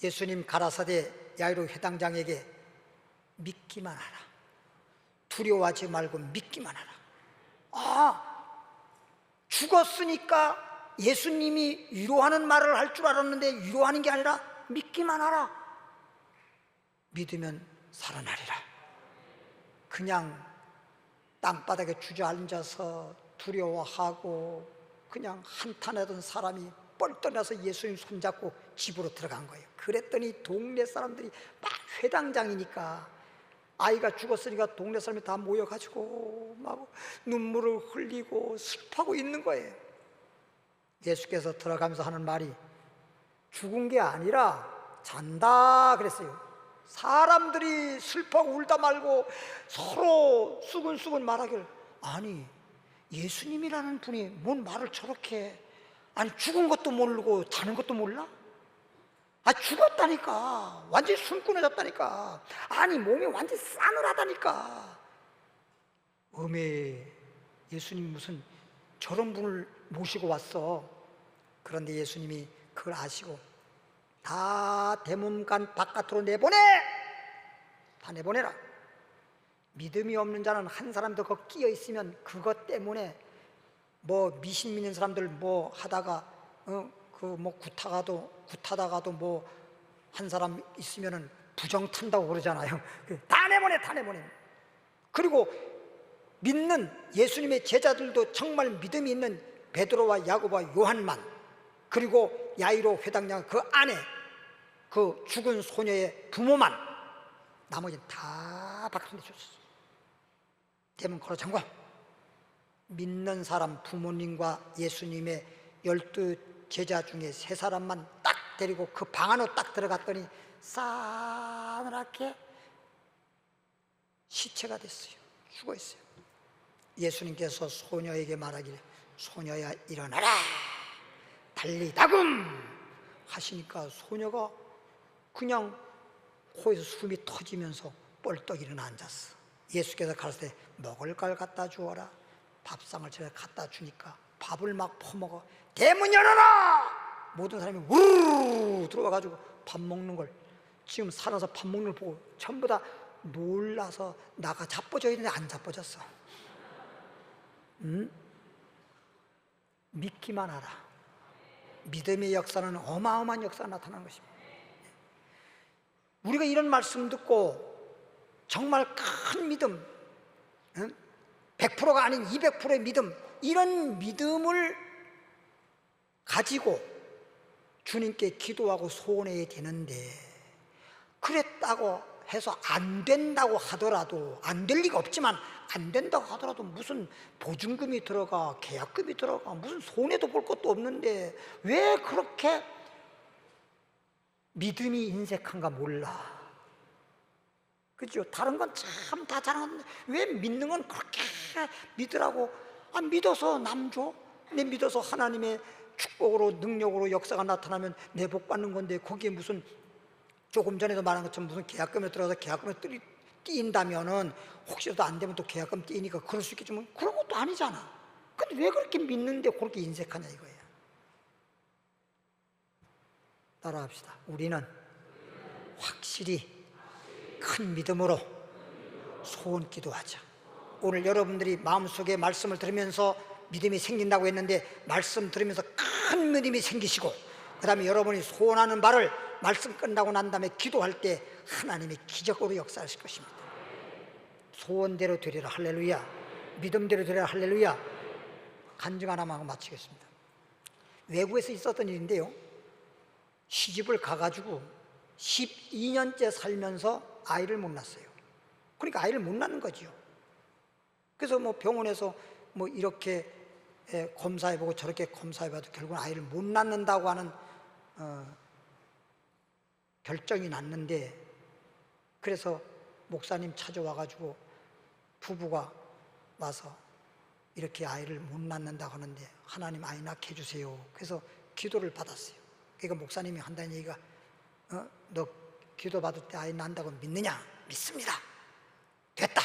예수님 가라사대 야이로 회당장에게 믿기만 하라, 두려워하지 말고 믿기만 하라. 아, 죽었으니까 예수님이 위로하는 말을 할 줄 알았는데 위로하는 게 아니라 믿기만 하라. 믿으면 살아나리라. 그냥 땅바닥에 주저앉아서 두려워하고 그냥 한탄하던 사람이 뻘떡나서 예수님 손잡고 집으로 들어간 거예요. 그랬더니 동네 사람들이 막 회당장이니까 아이가 죽었으니까 동네 사람이 다 모여가지고 막 눈물을 흘리고 슬퍼하고 있는 거예요. 예수께서 들어가면서 하는 말이 죽은 게 아니라 잔다 그랬어요. 사람들이 슬퍼하고 울다 말고 서로 수근수근 말하길, 아니 예수님이라는 분이 뭔 말을 저렇게, 아니 죽은 것도 모르고 자는 것도 몰라? 아, 죽었다니까, 완전히 숨 끊어졌다니까, 아니 몸이 완전히 싸늘하다니까. 예수님 무슨 저런 분을 모시고 왔어. 그런데 예수님이 그걸 아시고 다 대문간 바깥으로 다 내보내라. 믿음이 없는 자는 한 사람도 거 끼어 있으면 그것 때문에 뭐 미신 믿는 사람들 뭐 하다가 굿하다가도 뭐 한 사람 있으면은 부정 탄다고 그러잖아요. 다 내보내. 그리고 믿는 예수님의 제자들도 정말 믿음이 있는 베드로와 야고보와 요한만, 그리고 야이로 회당장 그 아내, 그 죽은 소녀의 부모만, 나머지는 다 바깥으로 내줬어요. 대문 걸어 잠궈. 믿는 사람 부모님과 예수님의 12 제자 중에 3사람만 딱 데리고 그 방 안으로 딱 들어갔더니 싸늘하게 시체가 됐어요. 죽어 있어요. 예수님께서 소녀에게 말하기를 소녀야 일어나라, 달리다금 하시니까 소녀가 그냥 코에서 숨이 터지면서 뻘떡 일어나 앉았어. 예수께서 가르치되 먹을 걸 갖다 주어라. 밥상을 제가 갖다 주니까 밥을 막 퍼먹어. 대문 열어라! 모든 사람이 우르르 들어와가지고 밥 먹는 걸, 지금 살아서 밥 먹는 걸 보고 전부 다 놀라서 나가 자빠져 있는데 안 자빠졌어. 믿기만 하라. 믿음의 역사는 어마어마한 역사가 나타나는 것입니다. 우리가 이런 말씀 듣고 정말 큰 믿음, 100%가 아닌 200%의 믿음, 이런 믿음을 가지고 주님께 기도하고 소원해야 되는데, 그랬다고 해서 안 된다고 하더라도, 안 될 리가 없지만 안 된다고 하더라도 무슨 보증금이 들어가, 계약금이 들어가, 무슨 손해도 볼 것도 없는데 왜 그렇게 믿음이 인색한가 몰라. 그죠? 다른 건 참 다 잘하는데 왜 믿는 건 그렇게 믿으라고. 믿어서 남 줘? 내 믿어서 하나님의 축복으로 능력으로 역사가 나타나면 내 복 받는 건데, 거기에 무슨 조금 전에도 말한 것처럼 무슨 계약금에 들어가서 계약금에 띄인다면은 혹시라도 안 되면 또 계약금 띄니까 그럴 수 있겠지만 그런 것도 아니잖아. 근데 왜 그렇게 믿는데 그렇게 인색하냐 이거야. 따라합시다. 우리는 확실히 큰 믿음으로 소원 기도하자. 오늘 여러분들이 마음속에 말씀을 들으면서 믿음이 생긴다고 했는데, 말씀 들으면서 큰 믿음이 생기시고, 그 다음에 여러분이 소원하는 바를 말씀 끝나고 난 다음에 기도할 때 하나님이 기적으로 역사하실 것입니다. 소원대로 되리라. 할렐루야. 믿음대로 되리라. 할렐루야. 간증 하나만 하고 마치겠습니다. 외국에서 있었던 일인데요, 시집을 가가지고 12년째 살면서 아이를 못 낳았어요. 그러니까 아이를 못 낳는 거지요. 그래서 뭐 병원에서 뭐 이렇게 검사해보고 저렇게 검사해봐도 결국은 아이를 못 낳는다고 하는 결정이 났는데, 그래서 목사님 찾아와가지고 부부가 와서 이렇게 아이를 못 낳는다고 하는데 하나님 아이 낳게 해주세요. 그래서 기도를 받았어요. 그러니까 목사님이 한다는 얘기가, 너 기도 받을 때 아이 낳는다고 믿느냐? 믿습니다. 됐다.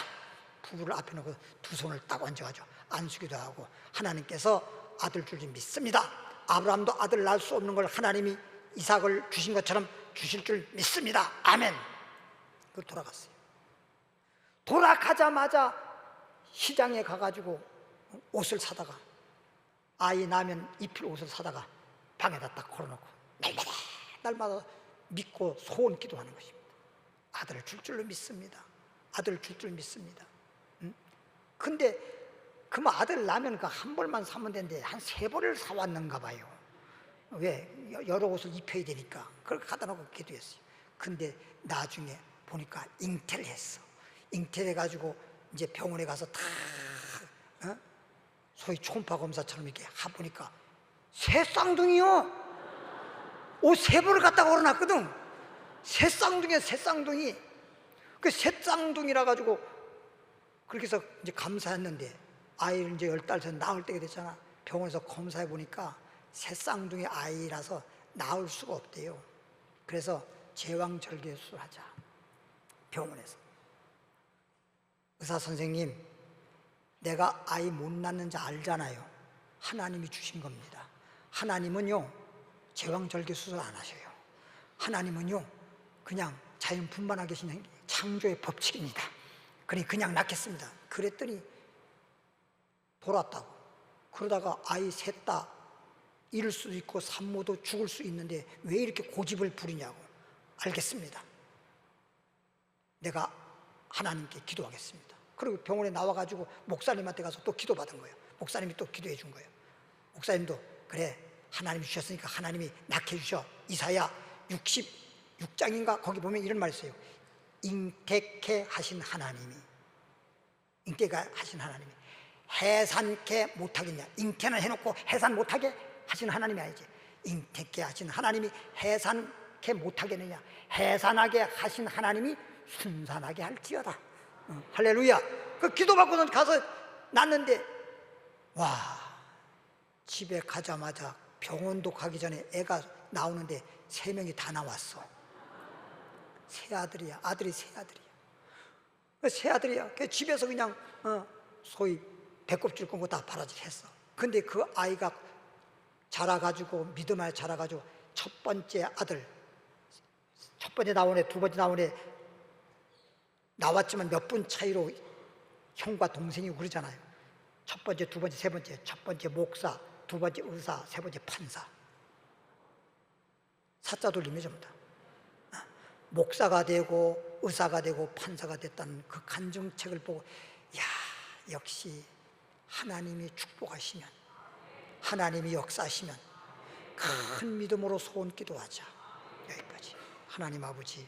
부부를 앞에 놓고 두 손을 딱 얹어가지고 안수기도 하고, 하나님께서 아들 줄 줄 믿습니다. 아브라함도 아들 낳을 수 없는 걸 하나님이 이삭을 주신 것처럼 주실 줄 믿습니다. 아멘. 그걸 돌아갔어요. 돌아가자마자 시장에 가가지고 옷을 사다가, 아이 낳으면 입힐 옷을 사다가 방에다 딱 걸어놓고 날마다 믿고 소원 기도하는 것입니다. 아들을 줄 줄로 믿습니다. 아들을 줄 줄 믿습니다. 근데 그럼 아들 낳으면 그 한 벌만 사면 되는데 한 세 벌을 사왔는가 봐요. 왜? 여러 옷을 입혀야 되니까. 그렇게 갖다 놓고 기도했어요. 근데 나중에 보니까 잉태를 했어. 잉태를 해가지고 이제 병원에 가서 다 소위 초음파 검사처럼 이렇게 해보니까 새 쌍둥이요. 옷 세 벌을 갖다가 걸어놨거든. 새 쌍둥이야, 새 쌍둥이. 그 새 쌍둥이라 가지고 그렇게 해서 이제 감사했는데, 아이를 이제 10달 전에 낳을 때가 됐잖아. 병원에서 검사해 보니까 새 쌍둥이 아이라서 낳을 수가 없대요. 그래서 제왕절개 수술하자. 병원에서 의사 선생님, 내가 아이 못 낳는지 알잖아요. 하나님이 주신 겁니다. 하나님은요 제왕절개 수술 안 하셔요. 하나님은요 그냥 자연 분만하게 계신 창조의 법칙입니다. 그러니 그냥 낳겠습니다. 그랬더니 돌았다고. 그러다가 아이 셋 다 잃을 수도 있고 산모도 죽을 수 있는데 왜 이렇게 고집을 부리냐고. 알겠습니다. 내가 하나님께 기도하겠습니다. 그리고 병원에 나와가지고 목사님한테 가서 또 기도받은 거예요. 목사님이 또 기도해 준 거예요. 목사님도 그래, 하나님이 주셨으니까 하나님이 낳게 해주셔. 이사야 66장인가 거기 보면 이런 말이 있어요. 잉태케 하신 하나님이, 잉태케 하신 하나님이 해산케 못하겠냐. 잉태는 해놓고 해산 못하게 하신 하나님이 아니지. 잉태케 하신 하나님이 해산케 못하겠느냐. 해산하게 하신 하나님이 순산하게 할지어다. 할렐루야. 그 기도받고는 가서 낳는데, 와, 집에 가자마자 병원도 가기 전에 애가 나오는데 3명이 다 나왔어. 새 아들이야. 아들이 새 아들이야. 새 아들이야. 집에서 그냥 소위 배꼽줄 끊고 다 바라질 했어. 근데 그 아이가 자라가지고 믿음 안에 자라가지고 첫 번째 아들, 첫 번째 나온 애, 두 번째 나온 애 나왔지만 몇 분 차이로 형과 동생이 그러잖아요. 첫 번째, 두 번째, 세 번째. 첫 번째 목사, 두 번째 의사, 세 번째 판사. 사자 돌림이 전부 다. 목사가 되고 의사가 되고 판사가 됐다는 그 간증책을 보고, 야, 역시 하나님이 축복하시면, 하나님이 역사하시면 큰 믿음으로 소원 기도하자. 여기까지. 하나님 아버지,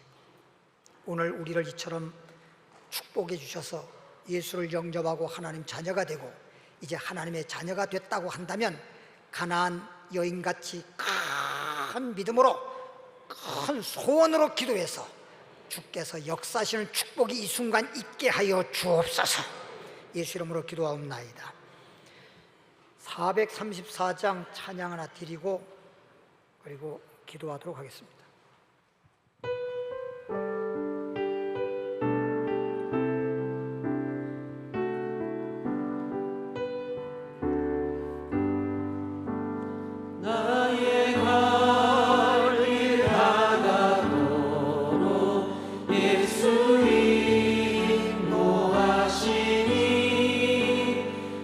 오늘 우리를 이처럼 축복해 주셔서 예수를 영접하고 하나님 자녀가 되고 이제 하나님의 자녀가 됐다고 한다면 가나안 여인같이 큰 믿음으로, 큰 소원으로 기도해서 주께서 역사하시는 축복이 이 순간 있게 하여 주옵소서. 예수 이름으로 기도하옵나이다. 434장 찬양 하나 드리고 그리고 기도하도록 하겠습니다. 나의 갈 길 다가도록 예수 인도하시니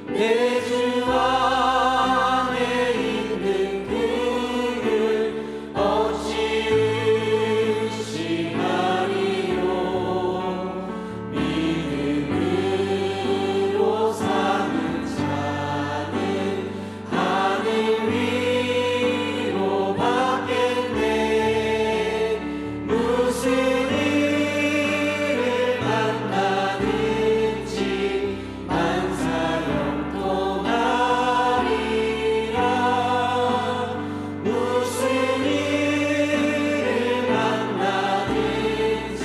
내 주 안에 있는 그를 어찌 의심하리요. 믿음으로 사는 자는 하늘 위로 받겠네. 무슨 일을 만나든지 만사형통하리라. 무슨 일을 만나든지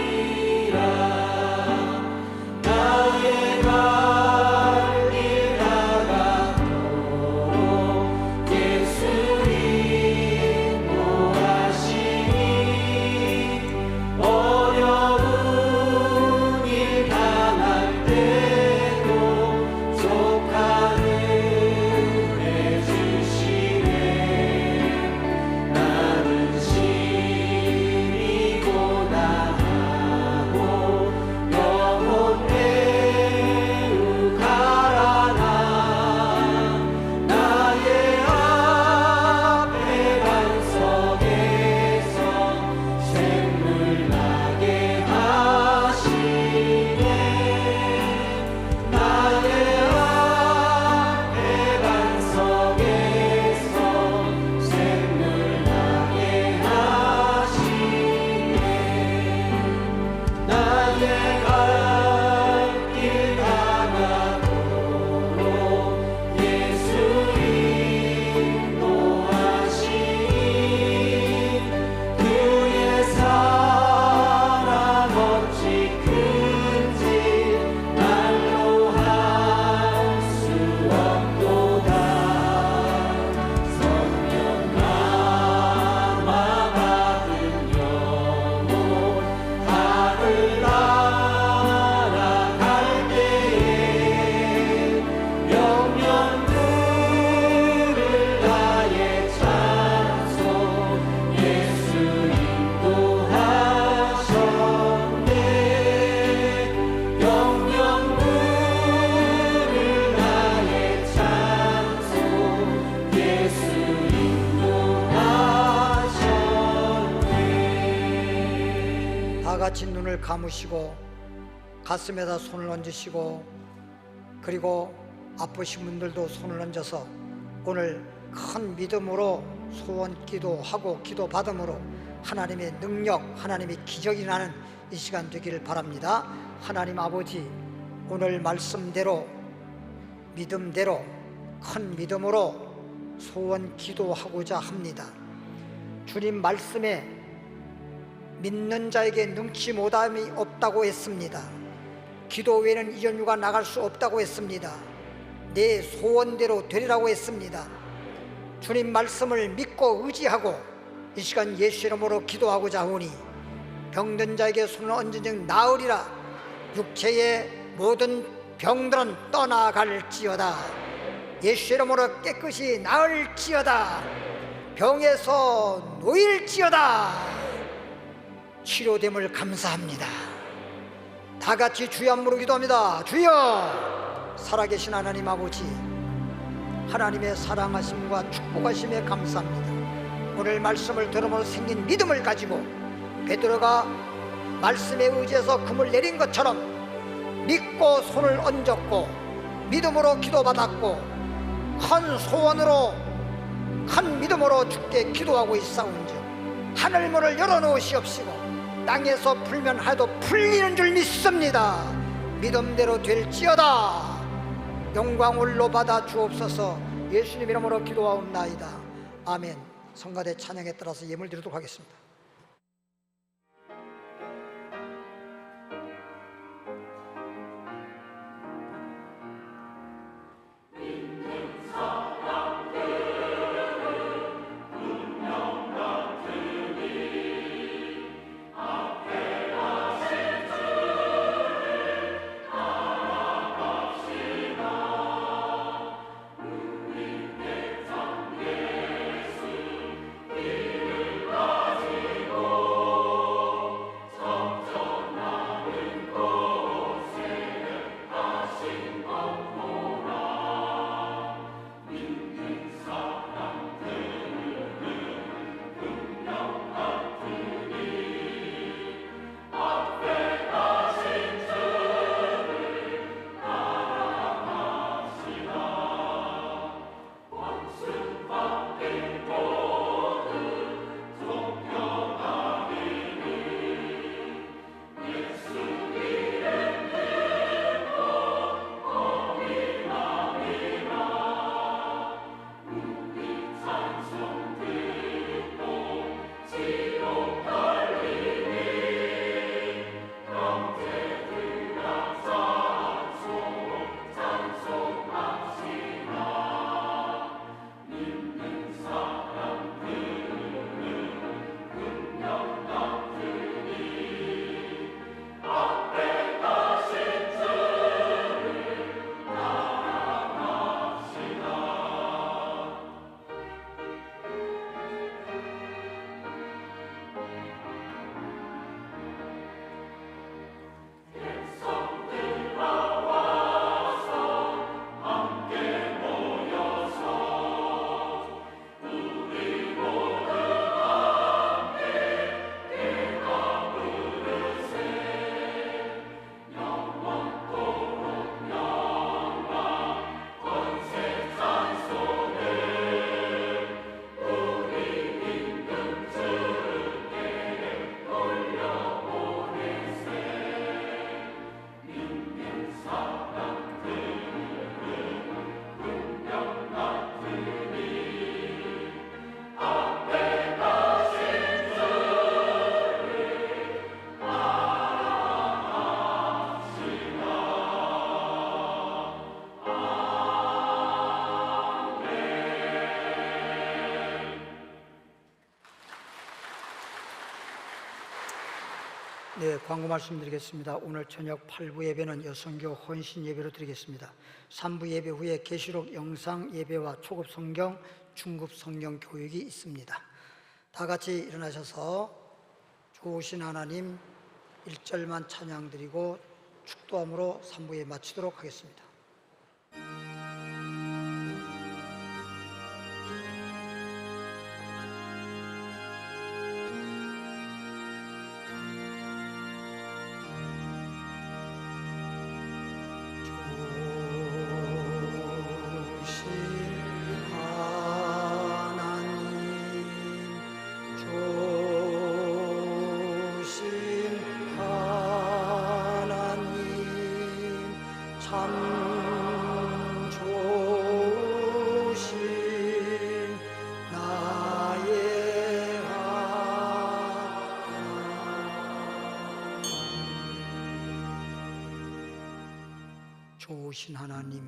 만사형통하리라. 나의 갈 길 다가도록 예수 인도하시니 어려운 일 당할 때도 족한 은혜 주시네. 나는 신이 고단하고 영혼 매우 가라나. 나의 앞에 반석에서 샘물 나게 하시네. 나의 앞에 반석에서 샘물 나게 하시네. 나의 갈 길 다가도록 예수 인도하시니 그의 사랑 어찌 큰지 말로 할 수 없도다. 성령 감화 받은 영혼 하늘 날아갈 때에 영영 부를 나의 찬송 예수 인도하셨네. 영영 부를 나의 찬송 예수 인도하셨네. 다 같이 눈을 감으시고 가슴에다 손을 얹으시고 그리고 아프신 분들도 손을 얹어서 오늘 큰 믿음으로 소원 기도하고 기도 받음으로 하나님의 능력, 하나님의 기적이 나는 이 시간 되기를 바랍니다. 하나님 아버지, 오늘 말씀대로 믿음대로 큰 믿음으로 소원 기도하고자 합니다. 주님 말씀에 믿는 자에게 능치 못함이 없다고 했습니다. 기도 외에는 이전유가 나갈 수 없다고 했습니다. 내 소원대로 되리라고 했습니다. 주님 말씀을 믿고 의지하고 이 시간 예수 이름으로 기도하고자 하오니 병든 자에게 손을 얹은 즉 나으리라. 육체의 모든 병들은 떠나갈지어다. 예수 이름으로 깨끗이 나을지어다. 병에서 놓일지어다. 치료됨을 감사합니다. 다 같이 주여 한무로 기도합니다. 주여, 살아계신 하나님 아버지, 하나님의 사랑하심과 축복하심에 감사합니다. 오늘 말씀을 들으므로 생긴 믿음을 가지고 베드로가 말씀에 의지해서 금을 내린 것처럼 믿고 손을 얹었고 믿음으로 기도받았고 큰 소원으로 큰 믿음으로 주께 기도하고 있사온즉 하늘문을 열어놓으시옵시고 땅에서 풀면 하도 풀리는 줄 믿습니다. 믿음대로 될지어다. 영광 홀로 받아 주옵소서. 예수님 이름으로 기도하옵나이다. 아멘. 성가대 찬양에 따라서 예물 드리도록 하겠습니다. 네, 광고 말씀드리겠습니다. 오늘 저녁 8부 예배는 여성교 헌신 예배로 드리겠습니다. 3부 예배 후에 계시록 영상 예배와 초급 성경, 중급 성경 교육이 있습니다. 다 같이 일어나셔서 좋으신 하나님 1절만 찬양 드리고 축도함으로 3부 예배 마치도록 하겠습니다. 좋으신 하나님,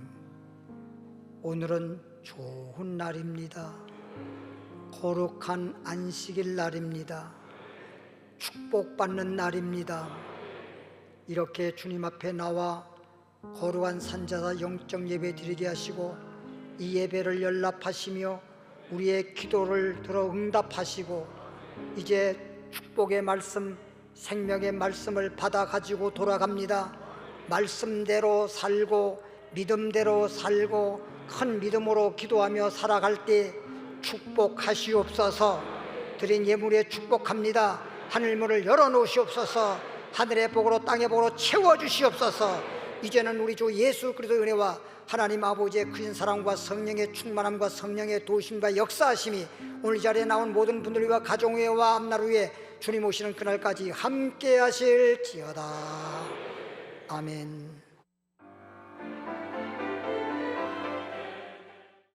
오늘은 좋은 날입니다. 거룩한 안식일 날입니다. 축복받는 날입니다. 이렇게 주님 앞에 나와 거룩한 산자사 영적 예배 드리게 하시고 이 예배를 연락하시며 우리의 기도를 들어 응답하시고 이제 축복의 말씀, 생명의 말씀을 받아 가지고 돌아갑니다. 말씀대로 살고 믿음대로 살고 큰 믿음으로 기도하며 살아갈 때 축복하시옵소서. 드린 예물에 축복합니다. 하늘문을 열어놓으시옵소서. 하늘의 복으로 땅의 복으로 채워주시옵소서. 이제는 우리 주 예수 그리스도의 은혜와 하나님 아버지의 크신 사랑과 성령의 충만함과 성령의 도심과 역사하심이 오늘 이 자리에 나온 모든 분들과 가정 위에와 앞날 위에 주님 오시는 그날까지 함께 하실지어다. 아멘.